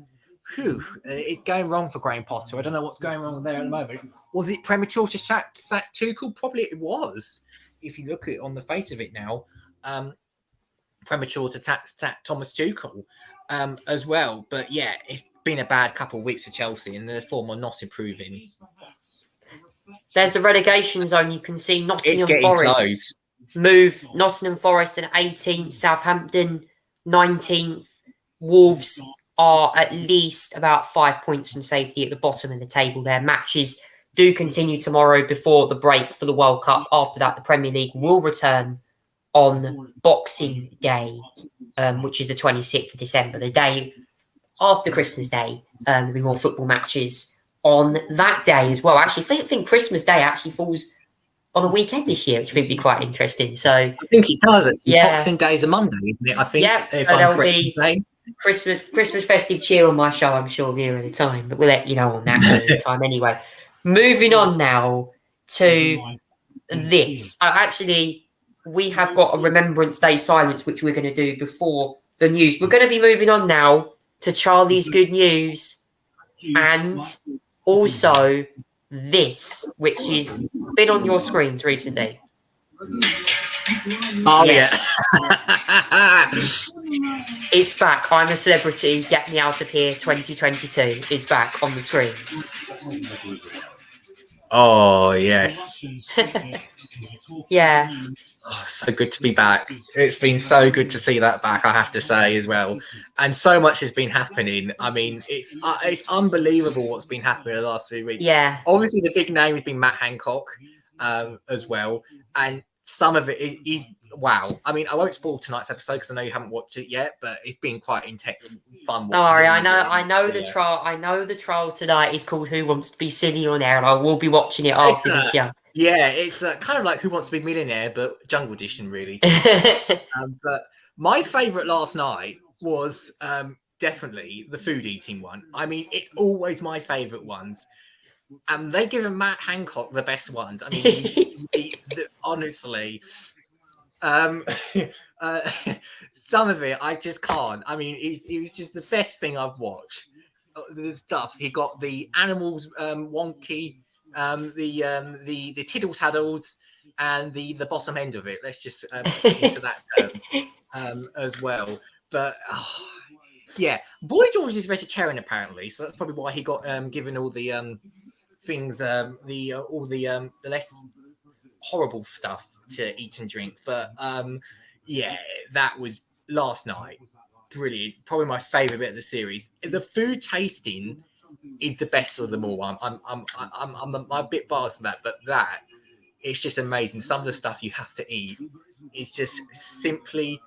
Whew, it's going wrong for Graham Potter. I don't know what's going wrong there at the moment. Was it premature to sack Tuchel? Probably it was. If you look at it on the face of it now, premature to sack Thomas Tuchel as well. But yeah, it's been a bad couple of weeks for Chelsea, and the form are not improving. There's the relegation zone. You can see Nottingham Forest move. Nottingham Forest at 18th, Southampton 19th, Wolves are at least about 5 points from safety at the bottom of the table. Their matches do continue tomorrow before the break for the World Cup. After that, the Premier League will return on Boxing Day, which is the 26th of December, the day after Christmas Day. There'll be more football matches on that day as well. Actually, I think Christmas Day actually falls on a weekend this year, which would be quite interesting. So I think it does. Boxing Day is a Monday, isn't it? I think. Yeah, so there'll be Christmas festive cheer on my show, I'm sure, nearer the time, but we'll let you know on that nearer the time anyway. Moving on now to this. Actually, we have got a Remembrance Day silence, which we're going to do before the news. We're going to be moving on now to Charlie's good news and also this, which has been on your screens recently. Oh, yes. It's back. I'm a Celebrity. Get Me Out of Here 2022 is back on the screens. Oh, yes. Yeah. Oh, so good to be back. It's been so good to see that back, I have to say, as well. And so much has been happening. I mean, it's unbelievable what's been happening in the last few weeks. Yeah. Obviously, the big name has been Matt Hancock as well. And some of it is wow. I mean, I won't spoil tonight's episode because I know you haven't watched it yet, but it's been quite fun. Don't worry, I know the trial. I know the trial tonight is called "Who Wants to Be Silly on Air," and I will be watching it after the show. Yeah, it's kind of like Who Wants to Be a Millionaire, but Jungle Edition, really. But my favourite last night was definitely the food eating one. I mean, it's always my favourite ones. And they give Matt Hancock the best ones. I mean, honestly, um, uh, some of it I just can't. I mean, it was just the best thing I've watched. The stuff he got, the animals wonky, the tiddle taddles, and the bottom end of it. Let's just put into that terms as well. But yeah, Boy George is vegetarian apparently, so that's probably why he got given all the things, all the less horrible stuff to eat and drink. But yeah, that was last night. Brilliant. Probably my favorite bit of the series. The food tasting is the best of them all. I'm a bit biased on that, but that it's just amazing. Some of the stuff you have to eat is just simply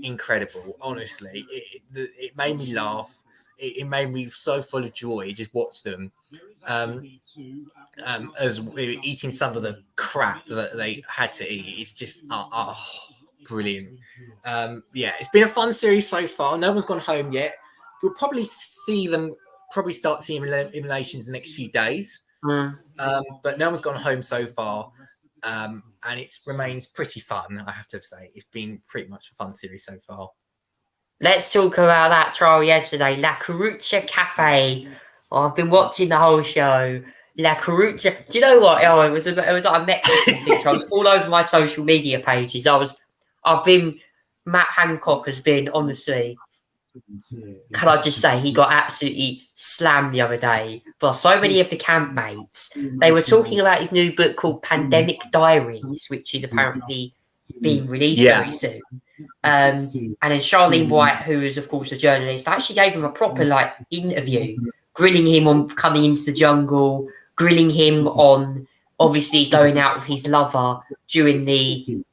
incredible. Honestly, it made me laugh. It made me so full of joy. Just watch them. As we were eating some of the crap that they had to eat. It's just brilliant. Yeah, it's been a fun series so far. No one's gone home yet. We'll probably start seeing eliminations the next few days. But no one's gone home so far. And it remains pretty fun, I have to say. It's been pretty much a fun series so far. Let's talk about that trial yesterday, La Carucha Cafe. I've been watching the whole show. La Carucha. Do you know what? Oh, it was like a Mexican thing. I was all over my social media pages. Matt Hancock has been, honestly, can I just say, he got absolutely slammed the other day by so many of the campmates. They were talking about his new book called Pandemic Diaries, which is apparently being released very soon. And then Charlene White, who is of course a journalist, actually gave him a proper interview, grilling him on coming into the jungle, grilling him on obviously going out with his lover during the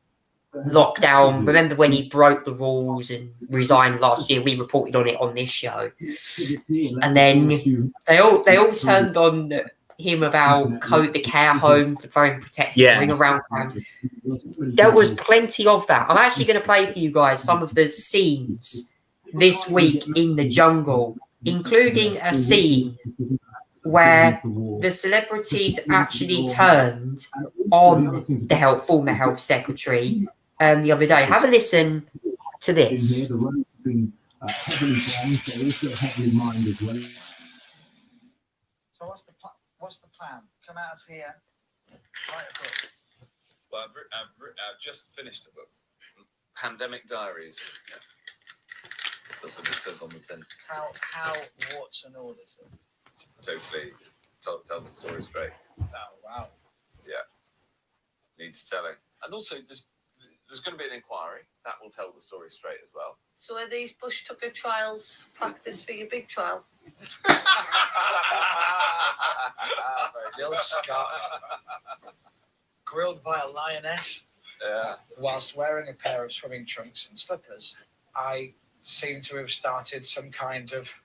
lockdown. Remember when he broke the rules and resigned last year? We reported on it on this show. And then they all turned on him about the care homes, the very protective ring around camps. There was plenty of that. I'm actually going to play for you guys some of the scenes this week in the jungle, including a scene where the celebrities actually turned on the former health secretary the other day. Have a listen to this. So what's the plan? Come out of here, write a book. Well, I've just finished a book, Pandemic Diaries. Yeah. That's what it says on the tin. How warts and all this? Totally tells the story straight. Oh wow. Yeah. Needs telling. And also, there's going to be an inquiry that will tell the story straight as well. So are these bush tucker trials practice for your big trial? Jill Scott grilled by a lioness. Yeah. Whilst wearing a pair of swimming trunks and slippers, I seem to have started some kind of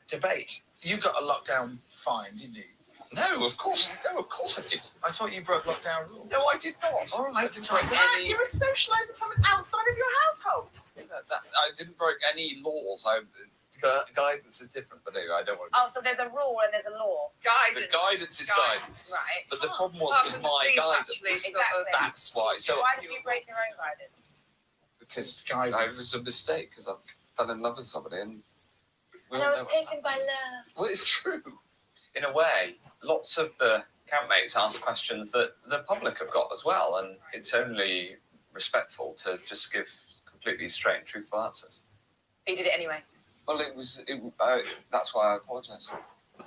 debate. You got a lockdown fine, didn't you? No, of course I did. I thought you broke lockdown rules. No, I did not. All right, I didn't break any. You were socialising someone outside of your household. I didn't break any laws. Guidance is different, but anyway, I don't want to. Oh, so there's a rule and there's a law. The guidance is guidance. Right. But the problem was it was my guidance. Exactly. That's why. So why did you break your own guidance? because it was a mistake, because I fell in love with somebody and And I was taken by love. well, it's true. In a way, lots of the campmates ask questions that the public have got as well, and it's only respectful to just give completely straight and truthful answers. But you did it anyway. Well, that's why I apologise.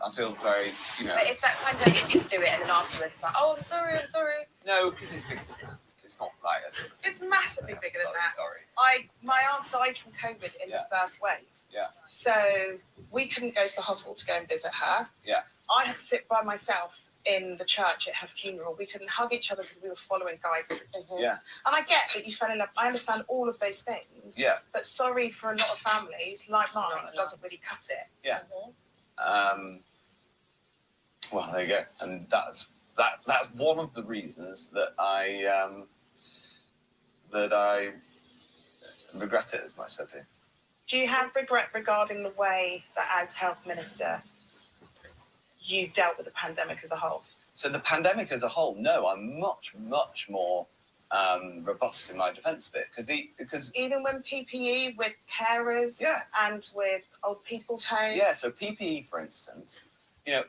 I feel very, But it's that kind of, you just do it and then afterwards it's like, oh, I'm sorry. No, because it's bigger than that. It's not like a It's massively bigger than that. Sorry. My aunt died from COVID in the first wave. Yeah. So we couldn't go to the hospital to go and visit her. Yeah. I had to sit by myself in the church at her funeral. We couldn't hug each other because we were following guidance. Mm-hmm. Yeah. And I get that you fell in love. I understand all of those things. Yeah. But sorry, for a lot of families like mine, it doesn't really cut it. Yeah. Mm-hmm. Well, there you go. And that's that's one of the reasons that I regret it as much as I do. Do you have regret regarding the way that, as health minister, you dealt with the pandemic as a whole? So the pandemic as a whole, no, I'm much more robust in my defence of it because even when PPE with carers and with old people's homes. Yeah, so PPE, for instance,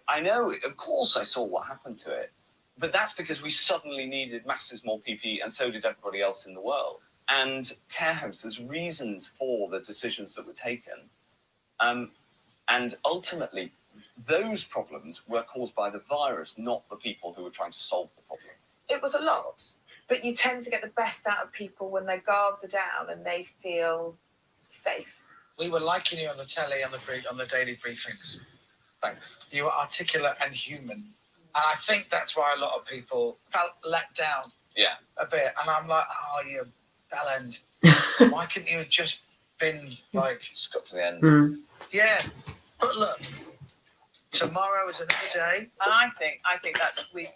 I know, of course, I saw what happened to it, but that's because we suddenly needed masses more PPE, and so did everybody else in the world. And care homes, there's reasons for the decisions that were taken, and ultimately, those problems were caused by the virus, not the people who were trying to solve the problem. It was a lot, but you tend to get the best out of people when their guards are down and they feel safe. We were liking you on the telly, on the daily briefings. Thanks. You were articulate and human. And I think that's why a lot of people felt let down a bit. And I'm like, oh, you bellend. Why couldn't you have just been like... Just got to the end. Yeah. But look, tomorrow is another day. And I think that's we've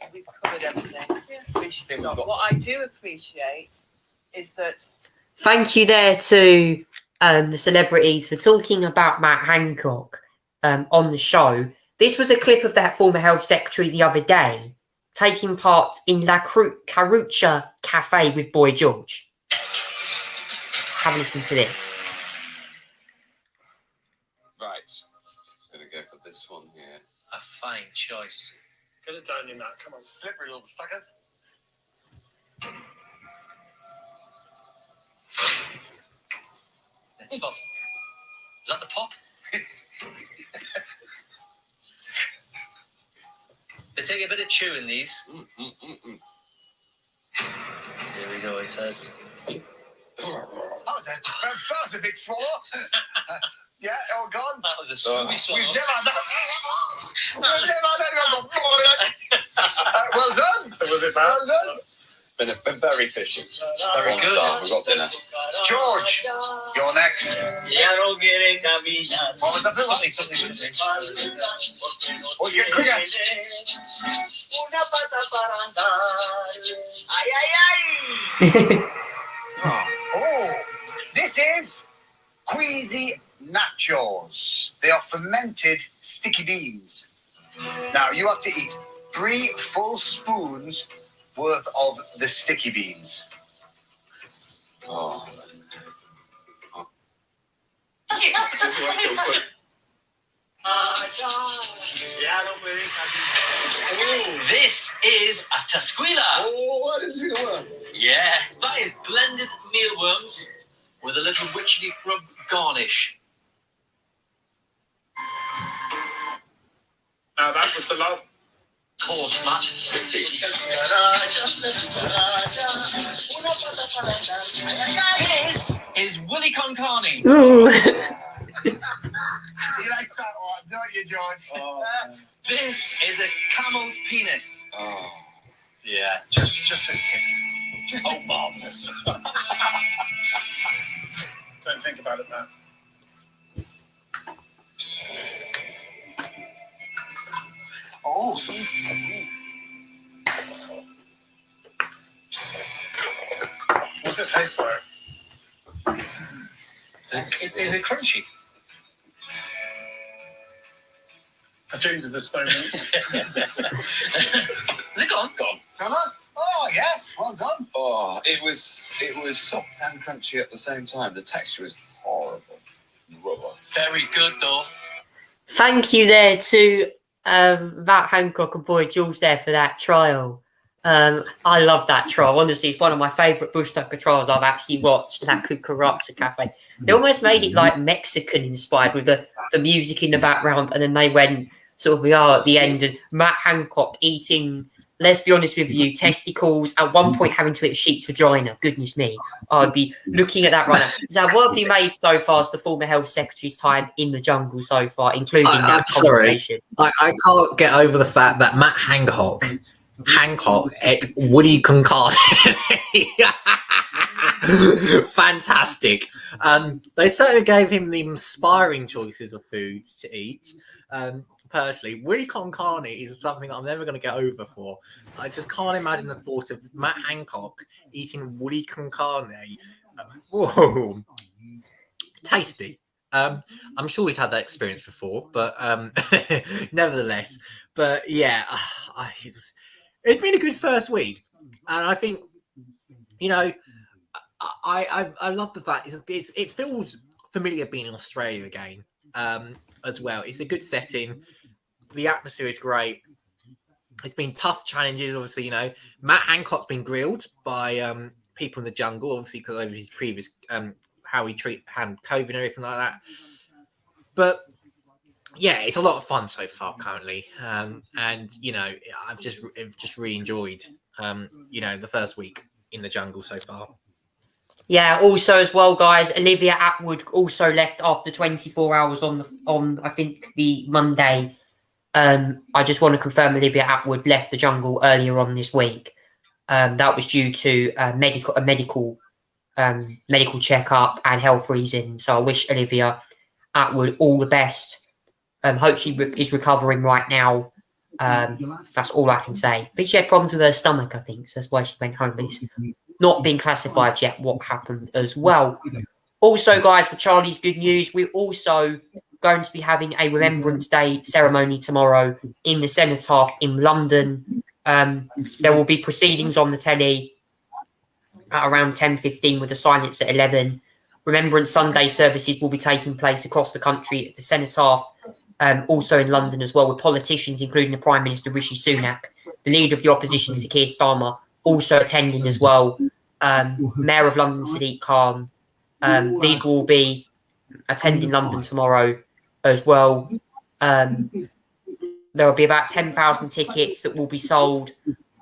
covered everything. We should stop. What I do appreciate is that. Thank you there to the celebrities for talking about Matt Hancock on the show. This was a clip of that former health secretary the other day taking part in La Carucha Cafe with Boy George. Have a listen to this. Right. Gonna go for this one here. A fine choice. Get it down, you Matt. Come on. Slippery little suckers. It's tough. Is that the pop? They take a bit of chewing, these. Here we go, he says. That was a big swallow. Yeah, all gone. That was a smooth swallow. We've never had that. Well done. Was it bad? Well done. Been very fishy. Very good. We've got dinner. George, you're next. What was the film? Something. Oh, you get quicker. Oh, this is Queasy Nachos. They are fermented sticky beans. Now, you have to eat 3 full spoons worth of the sticky beans. Oh. This is a tasquila. Oh, I didn't see the word. Yeah, that is blended mealworms with a little witchetty rub garnish. Now that was the love. Course, Matt. This is Willy Con Carne. Ooh. You like that one, don't you, George? Oh, This is a camel's penis. oh. Yeah. Just the tip. Just Oh, marvellous. Don't think about it, Matt. Oh. What's it taste like? Is it crunchy? I dreamed of this moment. Is it gone? Gone. Fella? Oh, yes. Well done. Oh, it was soft and crunchy at the same time. The texture was horrible. Rubber. Very good, though. Thank you there to Matt Hancock and Boy George there for that trial. I love that trial. Honestly, it's one of my favourite bush tucker trials I've actually watched. La Cucaracha Cafe. They almost made it like Mexican inspired with the music in the background, and then they went sort of at the end, and Matt Hancock eating, let's be honest with you, testicles, at one point having to eat sheep's vagina. Goodness me. I'd be looking at that right now. So what have you made so far as the former health secretary's time in the jungle so far, including that conversation? I can't get over the fact that Matt Hancock ate Woody con carne. Fantastic. They certainly gave him the inspiring choices of foods to eat. personally, Willy con carne is something I'm never going to get over for. I just can't imagine the thought of Matt Hancock eating Willy con carne. Whoa, tasty. I'm sure we've had that experience before, but nevertheless. But yeah, it's been a good first week, and I think, you know, I love the fact it feels familiar being in Australia again, as well. It's a good setting. The atmosphere is great. It's been tough challenges, obviously. You know, Matt Hancock's been grilled by people in the jungle, obviously, because of his previous how he handled COVID and everything like that. But yeah, it's a lot of fun so far currently, and you know, I've just really enjoyed you know, the first week in the jungle so far. Yeah, also as well, guys, Olivia Atwood also left after 24 hours on I think the Monday. I just want to confirm Olivia Atwood left the jungle earlier on this week. That was due to a medical checkup and health reasons. So I wish Olivia Atwood all the best. Hope she is recovering right now. That's all I can say. I think she had problems with her stomach, I think, so that's why she went home. But it's not been classified yet what happened as well. Also, guys, for Charlie's good news, we're also going to be having a Remembrance Day ceremony tomorrow in the Cenotaph in London. There will be proceedings on the telly at around 10:15 with a silence at 11. Remembrance Sunday services will be taking place across the country at the Cenotaph, also in London as well, with politicians including the Prime Minister Rishi Sunak, the leader of the opposition Sir Keir Starmer, also attending as well. Mayor of London Sadiq Khan. These will be attending London tomorrow as well. There will be about 10,000 tickets that will be sold.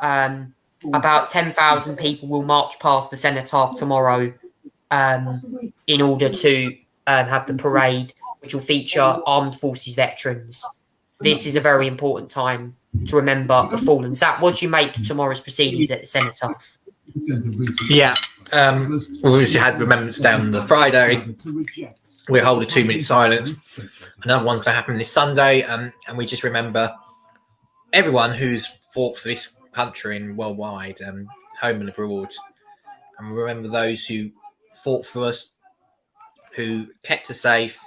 About 10,000 people will march past the Cenotaph tomorrow in order to have the parade, which will feature armed forces veterans. This is a very important time to remember the fallen. Zach, what do you make tomorrow's proceedings at the Cenotaph? Yeah, we've obviously had Remembrance Day on the Friday. We'll hold a 2-minute silence. Another one's going to happen this Sunday, and we just remember everyone who's fought for this country and worldwide, home and abroad. And remember those who fought for us, who kept us safe,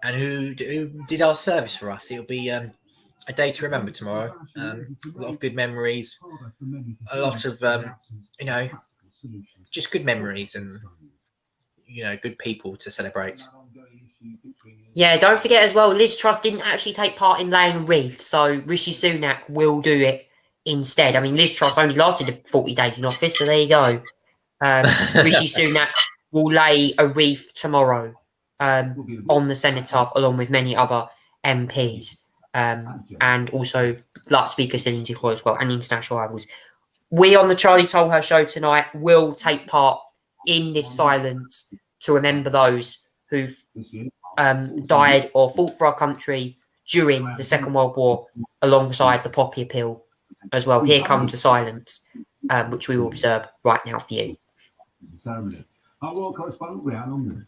and who did our service for us. It'll be a day to remember tomorrow. A lot of good memories, a lot of you know, just good memories, and you know, good people to celebrate. Yeah, don't forget as well, Liz Truss didn't actually take part in laying a wreath, so Rishi Sunak will do it instead. I mean, Liz Truss only lasted 40 days in office, so there you go. Rishi Sunak will lay a wreath tomorrow on the Cenotaph, along with many other MPs, and also like Speaker Sir Lindsay Hoyle as well, and international rivals. We on the Charlie Tolhurst show tonight will take part in this silence to remember those who've died or fought for our country during the Second World War, alongside the Poppy Appeal as well. Here comes the silence, which we will observe right now for you. Our world correspondent, Rhiannon London.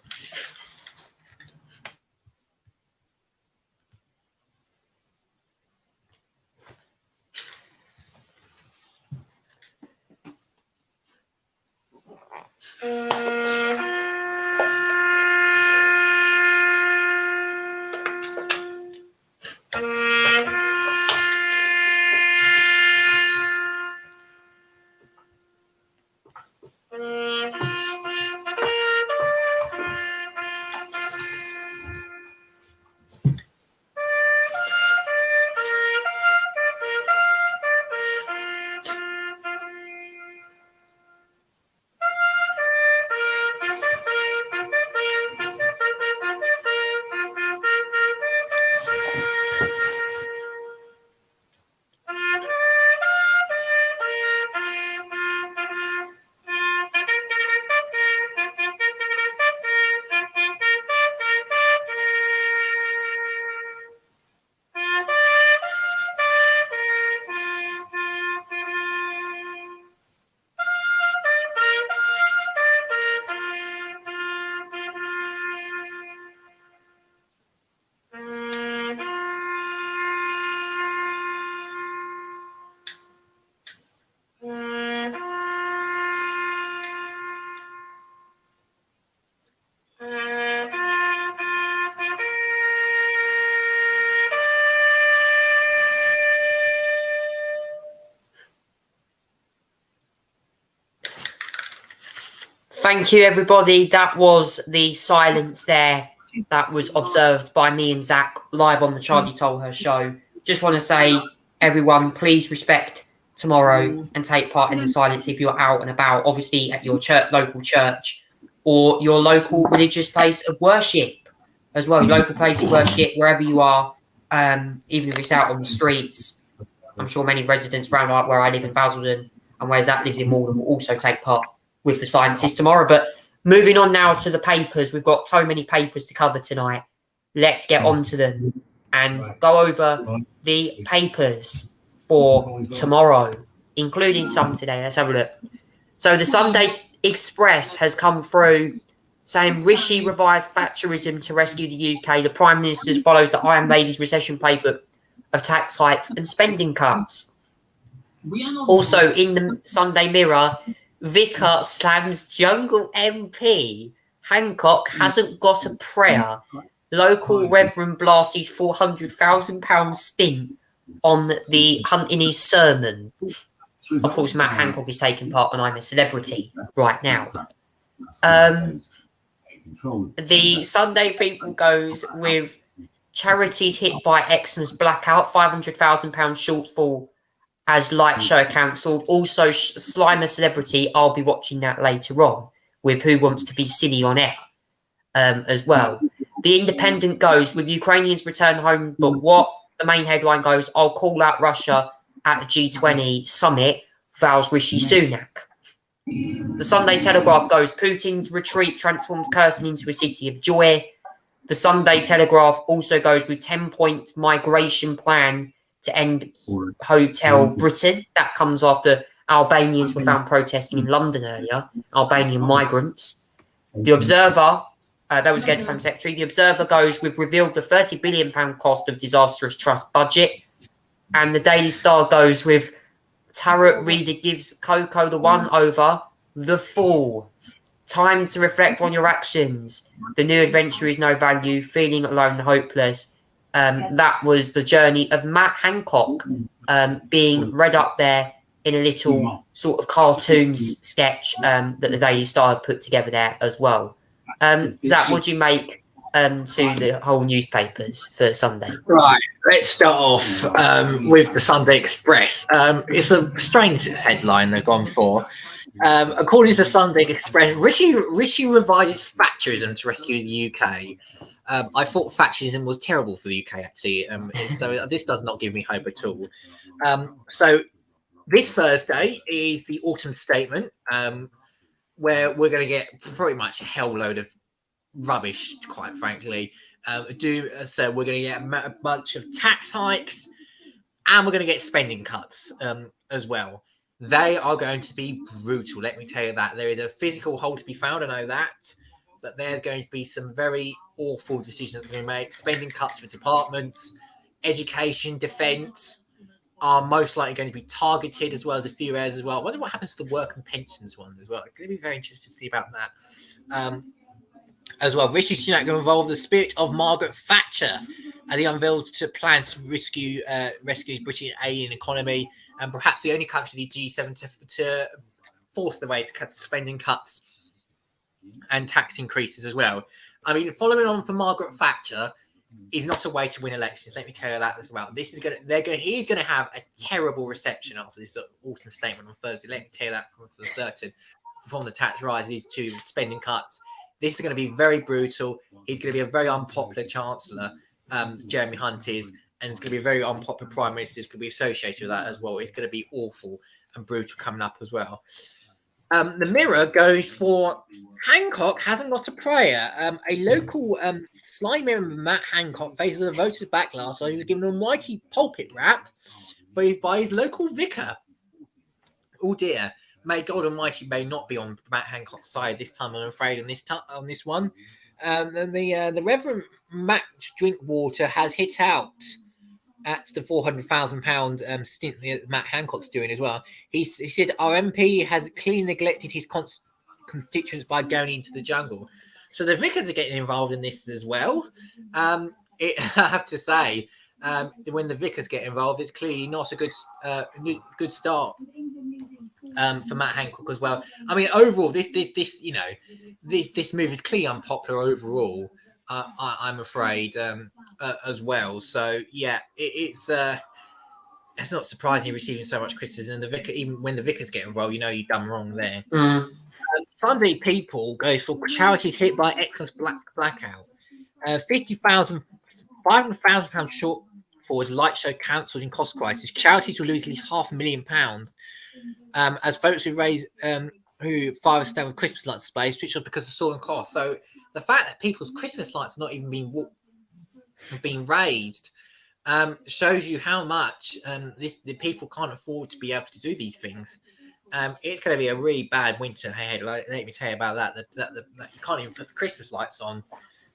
Thank you, everybody. That was the silence there that was observed by me and Zach live on the Charlie Tolhurst show. Just want to say, everyone, please respect tomorrow and take part in the silence if you're out and about, obviously at your local church or your local religious place of worship as well, your local place of worship, wherever you are, even if it's out on the streets. I'm sure many residents around where I live in Basildon and where Zach lives in Malden will also take part with the silences tomorrow. But moving on now to the papers, we've got so many papers to cover tonight. Let's get on to them and go over the papers for tomorrow, including some today. Let's have a look. So the Sunday Express has come through saying Rishi revised Thatcherism to rescue the UK. The Prime Minister follows the Iron Lady's recession playbook of tax hikes and spending cuts. Also in the Sunday Mirror, Vicar slams Jungle MP. Hancock hasn't got a prayer. Local Reverend blasts his £400,000 stint on the hunt in his sermon. Of course, Matt Hancock is taking part on I'm a Celebrity right now. The Sunday People goes with charities hit by Xmas blackout, £500,000 shortfall as light show cancelled. Also, Slimer Celebrity, I'll be watching that later on with Who Wants to Be Silly on Air as well. The Independent goes with Ukrainians return home, but what? The main headline goes, I'll call out Russia at the G20 summit, vows Rishi Sunak. The Sunday Telegraph goes, Putin's retreat transforms Kherson into a city of joy. The Sunday Telegraph also goes with 10-point migration plan to end Hotel Britain. That comes after Albanians were found protesting in London earlier, Albanian migrants. The Observer, that was against Home Secretary. The Observer goes with revealed the £30 billion cost of disastrous trust budget. And the Daily Star goes with Tarot Reader gives Coco the one over the fall. Time to reflect on your actions. The new adventure is no value. Feeling alone and hopeless. That was the journey of Matt Hancock being read up there in a little sort of cartoon sketch that the Daily Star have put together there as well. Zach, what do you make to the whole newspapers for Sunday? Right, let's start off with the Sunday Express. It's a strange headline they've gone for. According to the Sunday Express, Rishi revises Thatcherism to rescue the UK. I thought Thatcherism was terrible for the UK, actually. So this does not give me hope at all. So this Thursday is the autumn statement, where we're going to get pretty much a hell load of rubbish, quite frankly. So we're going to get a bunch of tax hikes, and we're going to get spending cuts as well. They are going to be brutal, let me tell you that. There is a physical hole to be found, I know that. But there's going to be some very awful decisions we're going to make. Spending cuts for departments, education, defence are most likely going to be targeted, as well as a few areas as well. I wonder what happens to the work and pensions one as well. It's going to be very interesting to see about that. As well, Rishi Sunak will involve the spirit of Margaret Thatcher as he unveils to plan to rescue British alien economy, and perhaps the only country, the G7, to force the way to cut spending cuts and tax increases as well. I mean, following on from Margaret Thatcher is not a way to win elections. Let me tell you that as well. He's going to have a terrible reception after this autumn statement on Thursday. Let me tell you that for certain. From the tax rises to spending cuts, this is going to be very brutal. He's going to be a very unpopular Chancellor, Jeremy Hunt is, and it's going to be a very unpopular Prime Minister. It's going to be associated with that as well. It's going to be awful and brutal coming up as well. The Mirror goes for Hancock hasn't got a prayer. A local Sly member, Matt Hancock, faces a voter's backlash. So he was given a mighty pulpit rap by his local vicar. Oh dear. May God Almighty may not be on Matt Hancock's side this time, I'm afraid, on this one. And the Reverend Matt Drinkwater has hit out at the £400,000 stint that Matt Hancock's doing as well. He said our MP has clearly neglected his constituents by going into the jungle. So the vicars are getting involved in this as well. I have to say, when the vicars get involved, it's clearly not a good start for Matt Hancock as well. I mean, overall, this move is clearly unpopular overall. I'm afraid as well. So yeah, it's not surprising you're receiving so much criticism. And the vicar, even when the vicars get involved, you've done wrong there. Sunday People go for charities hit by Exxon's blackout. £500,000 shortfall as light show cancelled in cost crisis. Charities will lose at least £500,000 as folks who raise who fire stand with Christmas lights displays, switch off because of soaring costs. So the fact that people's Christmas lights are not even being raised shows you how much the people can't afford to be able to do these things. It's going to be a really bad winter ahead. Let me tell you about that. That you can't even put the Christmas lights on.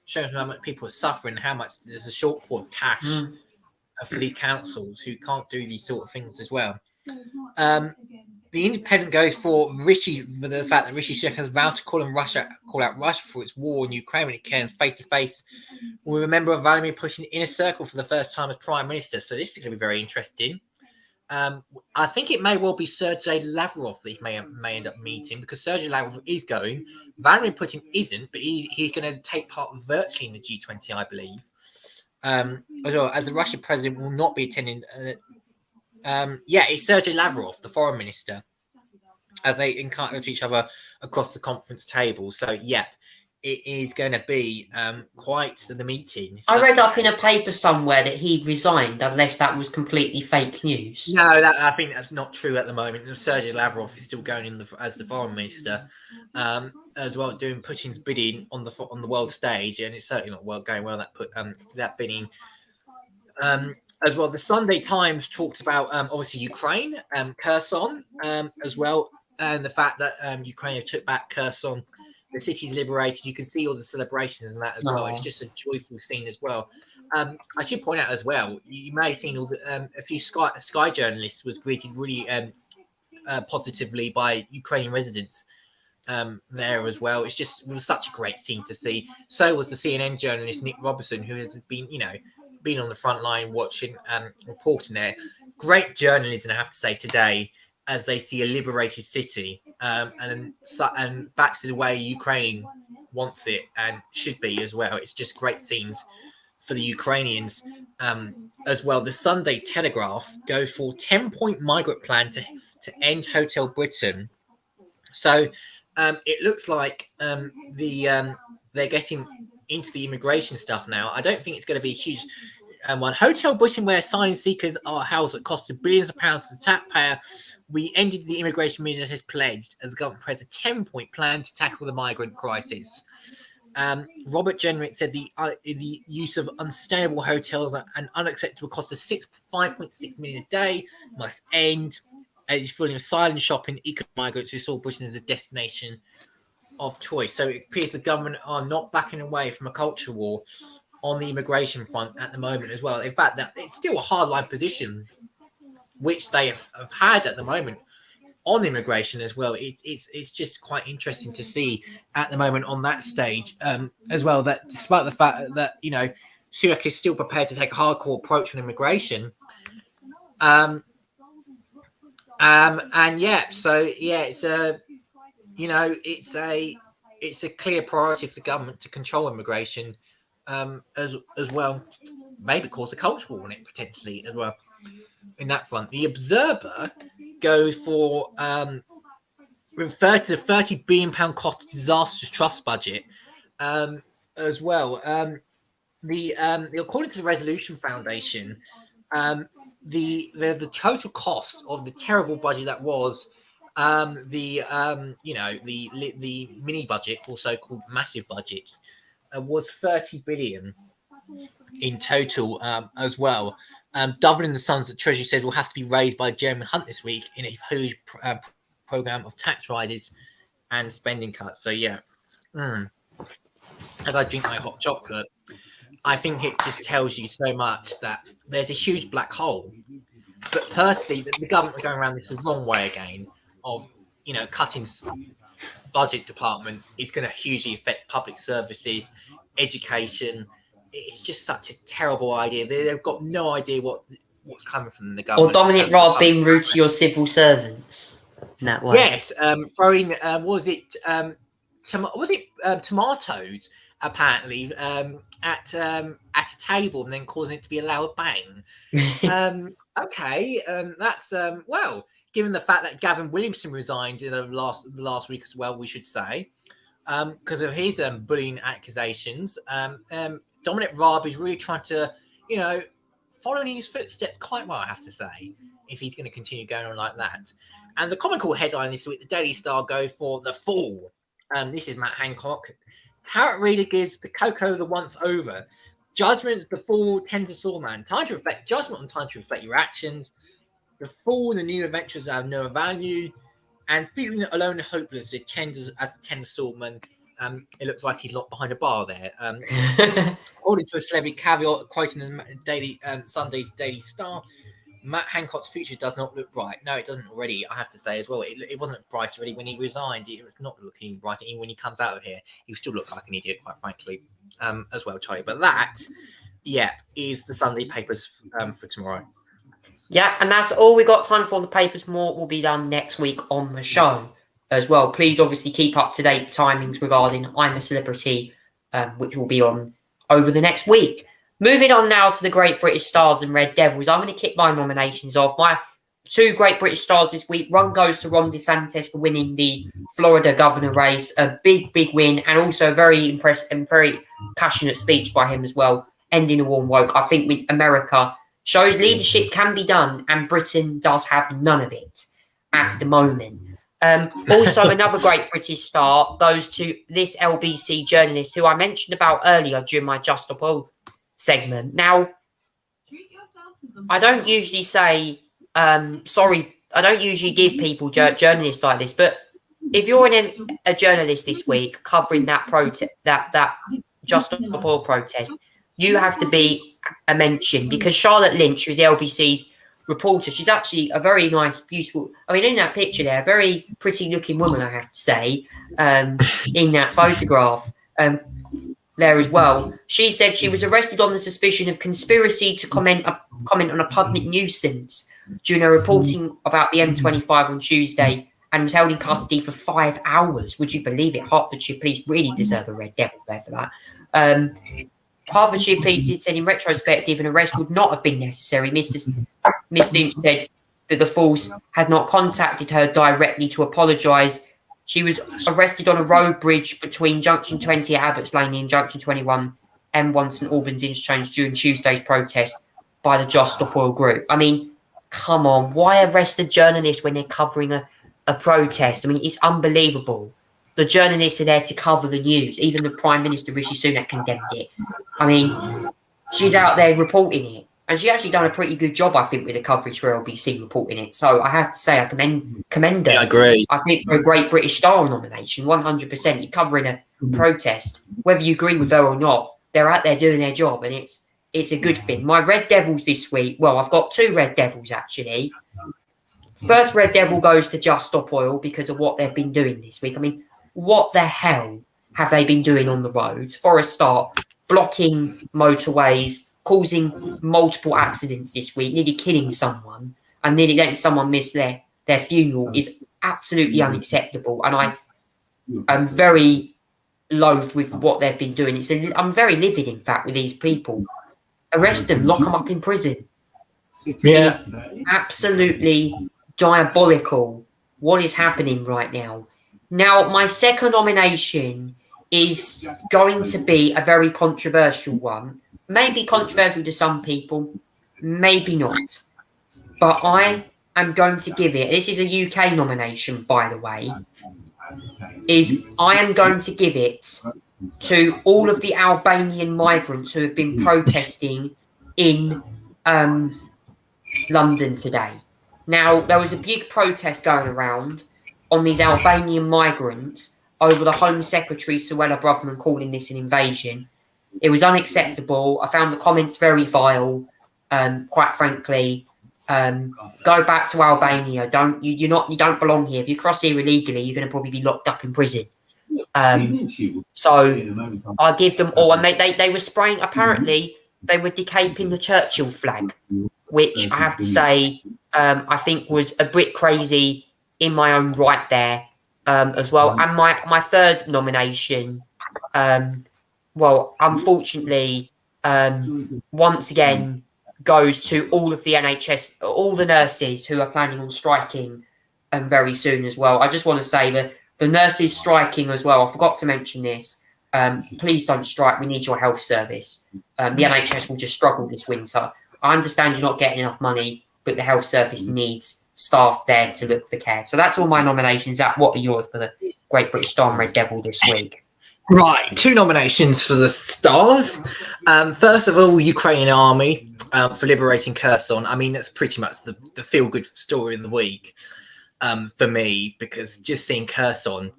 Shows how much people are suffering, how much there's a shortfall of cash for these councils who can't do these sort of things as well. The Independent goes for the fact that Rishi Sunak has vowed to call out Russia for its war in Ukraine when it can face to face. We'll remember Vladimir Putin's inner circle for the first time as Prime Minister. So this is going to be very interesting. I think it may well be Sergei Lavrov that he may end up meeting, because Sergei Lavrov is going. Vladimir Putin isn't, but he's going to take part virtually in the G20, I believe. As well as the Russian president will not be attending. It's Sergei Lavrov, the foreign minister, as they encounter each other across the conference table. So, it is going to be quite the meeting. I read up in a paper somewhere that he resigned, unless that was completely fake news. No, I think that's not true at the moment. Sergei Lavrov is still going as the foreign minister, as well, doing Putin's bidding on the world stage, and it's certainly not going well that bidding. As well, the Sunday Times talks about obviously Ukraine, Kherson, as well, and the fact that Ukraine have took back Kherson. The city's liberated. You can see all the celebrations and that as well. It's just a joyful scene as well. I should point out as well, you may have seen a few Sky journalists was greeted really positively by Ukrainian residents there as well. It was such a great scene to see. So was the CNN journalist Nick Robertson, who has been on the front line watching reporting there. Great journalism, I have to say, today, as they see a liberated city and back to the way Ukraine wants it and should be as well. It's just great scenes for the Ukrainians as well. The Sunday Telegraph goes for 10-point migrant plan to end Hotel Britain. So it looks like they're getting into the immigration stuff now. I don't think it's going to be huge. One Hotel Britain, where asylum seekers are housed at cost of billions of pounds to the taxpayer. We ended the immigration measures has pledged as the government prepares a 10-point plan to tackle the migrant crisis. Robert Jenrick said the use of unsustainable hotels at an unacceptable cost of $5.6 million a day must end. It's full of asylum shopping, economic migrants who saw Britain as a destination of choice. So it appears the government are not backing away from a culture war on the immigration front at the moment as well. In fact, that it's still a hardline position, which they have had at the moment on immigration as well. It's just quite interesting to see at the moment on that stage as well, that despite the fact that Sunak is still prepared to take a hardcore approach on immigration. It's a clear priority for the government to control immigration as well, maybe cause a culture war on it potentially as well. In that front, the Observer goes for referred to the £30 billion cost disastrous trust budget as well. According to the Resolution Foundation, the total cost of the terrible budget that was the mini budget, also called massive budget, was 30 billion in total as well. Doubling the sums that Treasury said will have to be raised by Jeremy Hunt this week in a huge program of tax rises and spending cuts. So as I drink my hot chocolate, I think it just tells you so much that there's a huge black hole. But personally, the government are going around this the wrong way again of cutting budget departments. It's going to hugely affect public services, education. It's just such a terrible idea. They've got no idea what's coming from the government. Or Dominic Raab being rude to your civil servants. that way. Yes, throwing was it tomatoes apparently at a table and then causing it to be a loud bang. Okay, that's well, given the fact that Gavin Williamson resigned in the last week as well, we should say, because of his bullying accusations. Dominic Raab is really trying to, follow in his footsteps quite well, I have to say, if he's going to continue going on like that. And the comical headline this week, the Daily Star goes for The Fool. This is Matt Hancock. Tarot reader gives the Coco the once over. Judgment, the Fool, tender soul man. Time to reflect judgment on time to reflect your actions. The Fool, the new adventures have no value. And feeling alone and hopeless, as the tender soul man. It looks like he's locked behind a bar there. According to a celebrity caveat, quoting the Daily Sunday's Daily Star, Matt Hancock's future does not look bright. No, it doesn't already, I have to say as well. It wasn't bright already when he resigned. It was not looking bright. Even when he comes out of here, he still looks like an idiot, quite frankly, as well, Charlie. But that, is the Sunday papers for tomorrow. Yeah, and that's all we got time for. The papers. More will be done next week on the show as well. Please, obviously, keep up to date timings regarding I'm a Celebrity, which will be on over the next week. Moving on now to the Great British Stars and Red Devils. I'm going to kick my nominations off. My 2 Great British Stars this week. One goes to Ron DeSantis for winning the Florida governor race. A big, big win, and also a very impressive and very passionate speech by him as well, ending a war and woke. I think with America shows leadership can be done, and Britain does have none of it at the moment. Also, another Great British Star goes to this LBC journalist who I mentioned about earlier during my Just Stop Oil segment. Now, I don't usually say, sorry, I don't usually give people journalists like this, but if you're a journalist this week covering that protest, that Just Stop Oil protest, you have to be a mention, because Charlotte Lynch, who's the LBC's reporter, she's actually a very nice, beautiful, I mean, in that picture there, a very pretty looking woman, I have to say, in that photograph there as well. She said she was arrested on the suspicion of conspiracy to comment on a public nuisance during her reporting about the M25 on Tuesday, and was held in custody for 5 hours. Would you believe it? Hertfordshire police really deserve a red devil there for that. Hertfordshire police said in retrospective an arrest would not have been necessary. Miss Lynch said that the Fools had not contacted her directly to apologise. She was arrested on a road bridge between Junction 20 at Abbots Lane and Junction 21 M1 St Albans interchange during Tuesday's protest by the Just Stop Oil group. I mean, come on, why arrest a journalist when they're covering a protest? I mean, it's unbelievable. The journalists are there to cover the news. Even the Prime Minister, Rishi Sunak, condemned it. I mean, she's out there reporting it. And she actually done a pretty good job, I think, with the coverage for LBC reporting it. So I have to say, I commend her. Yeah, I agree. I think for a Great British Star nomination, 100%. You're covering a protest. Whether you agree with her or not, they're out there doing their job, and it's a good thing. My Red Devils this week, well, I've got 2 Red Devils, actually. First Red Devil goes to Just Stop Oil because of what they've been doing this week. I mean, what the hell have they been doing on the roads? For a start, blocking motorways, causing multiple accidents this week, nearly killing someone, and nearly letting someone miss their funeral is absolutely unacceptable. And I am very loathed with what they've been doing. I'm very livid, in fact, with these people. Arrest them, lock them up in prison. Yeah. It's absolutely diabolical what is happening right now. Now, my second nomination is going to be a very controversial one. Maybe controversial to some people, maybe not. But I am going to give it, this is a UK nomination, by the way, I am going to give it to all of the Albanian migrants who have been protesting in London today. Now, there was a big protest going around on these Albanian migrants over the Home Secretary, Suella Braverman, calling this an invasion. It was unacceptable. I found the comments very vile, quite frankly. Go back to Albania. You don't belong here. If you cross here illegally, you're going to probably be locked up in prison. So I give them all. And they were spraying, apparently, they were decaping the Churchill flag, which I have to say, I think was a bit crazy in my own right there as well. And my third nomination, well, unfortunately, once again, goes to all of the NHS, all the nurses who are planning on striking very soon as well. I just want to say that the nurses striking as well, I forgot to mention this. Please don't strike. We need your health service. The NHS will just struggle this winter. I understand you're not getting enough money, but the health service needs staff there to look for care. So that's all my nominations. Zach, what are yours for the Great British Star and Red Devil this week? Right, 2 nominations for the stars. First of all, Ukrainian Army for liberating Kherson. I mean, that's pretty much the feel-good story of the week for me, because just seeing Kherson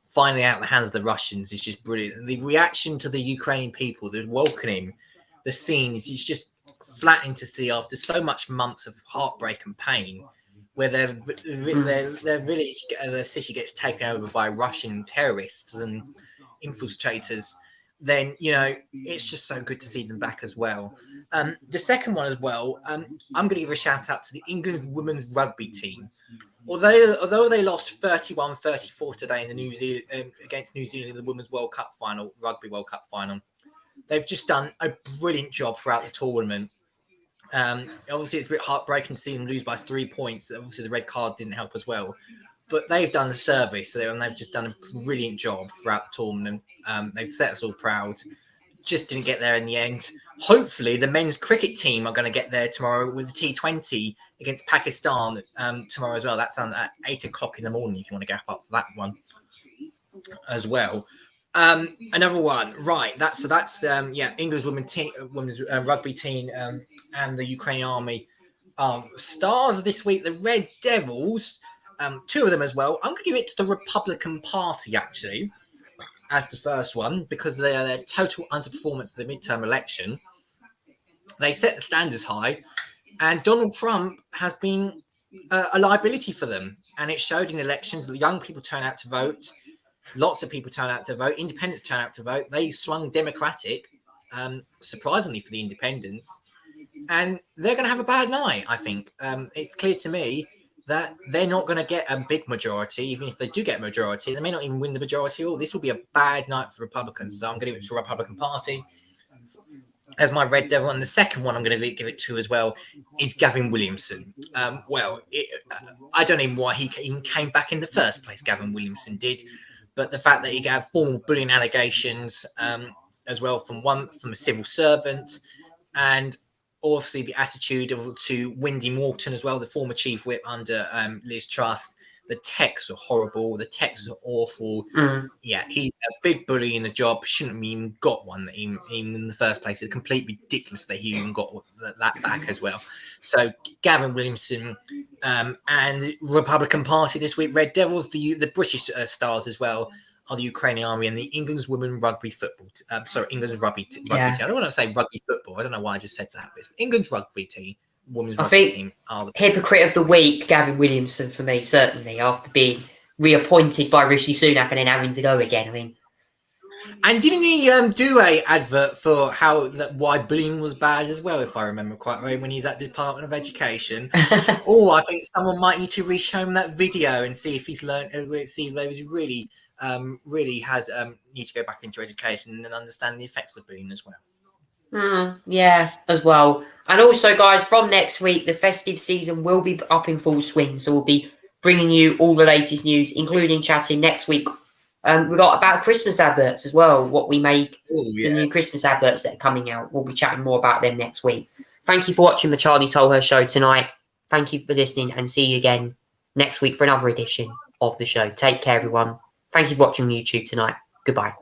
finally out of the hands of the Russians is just brilliant. The reaction to the Ukrainian people, the welcoming, the scenes, it's just flattening to see after so much months of heartbreak and pain, where their village, their city gets taken over by Russian terrorists and infiltrators. Then, you know, it's just so good to see them back as well. The second one as well, I'm going to give a shout out to the England women's rugby team. Although they lost 31-34 today in the New Zealand against New Zealand in the Women's World Cup final, Rugby World Cup final, they've just done a brilliant job throughout the tournament. Obviously, it's a bit heartbreaking to see them lose by 3 points. Obviously, the red card didn't help as well, but they've done the service and they've just done a brilliant job throughout the tournament. They've set us all proud. Just didn't get there in the end. Hopefully, the men's cricket team are going to get there tomorrow with the T20 against Pakistan tomorrow as well. That's on at 8 o'clock in the morning if you want to get up for that one as well. Another one, right? That's England's women's rugby team and the Ukrainian Army. Stars this week, the Red Devils, 2 of them as well. I'm going to give it to the Republican Party actually as the first one, because they are their total underperformance in the midterm election. They set the standards high, and Donald Trump has been a liability for them. And it showed in elections. Young people turn out to vote. Lots of people turn out to vote. Independents turn out to vote. They swung Democratic, surprisingly for the independents. And they're going to have a bad night, I think. It's clear to me that they're not going to get a big majority. Even if they do get a majority, they may not even win the majority at all. This will be a bad night for Republicans. So I'm going to give it to the Republican Party as my Red Devil. And the second one I'm going to give it to as well is Gavin Williamson. I don't know why he even came back in the first place, Gavin Williamson did. But the fact that he got formal bullying allegations as well from a civil servant, and obviously the attitude to Wendy Morton as well, the former chief whip under Liz Truss. The texts are horrible. The texts are awful. Yeah, he's a big bully in the job. Shouldn't have even got one even in the first place. It's completely ridiculous that he even got that back as well. So Gavin Williamson and Republican Party this week. Red Devils, the British stars as well, are the Ukrainian Army and the England's women rugby football. England's rugby team. I don't want to say rugby football. I don't know why I just said that. But it's England's rugby team. Women's rugby team are the hypocrite of the week, Gavin Williamson, for me, certainly, after being reappointed by Rishi Sunak and then having to go again. I mean, and didn't he do a advert for why bullying was bad as well, if I remember quite right, when he's at the Department of Education? I think someone might need to re-show him that video and see if he's learned, see if he really has need to go back into education and understand the effects of bullying as well. Yeah, as well. And also, guys, from next week, the festive season will be up in full swing. So we'll be bringing you all the latest news, including chatting next week. We've got about Christmas adverts as well, what we make the new Christmas adverts that are coming out. We'll be chatting more about them next week. Thank you for watching the Charlie Tolhurst show tonight. Thank you for listening, and see you again next week for another edition of the show. Take care, everyone. Thank you for watching YouTube tonight. Goodbye.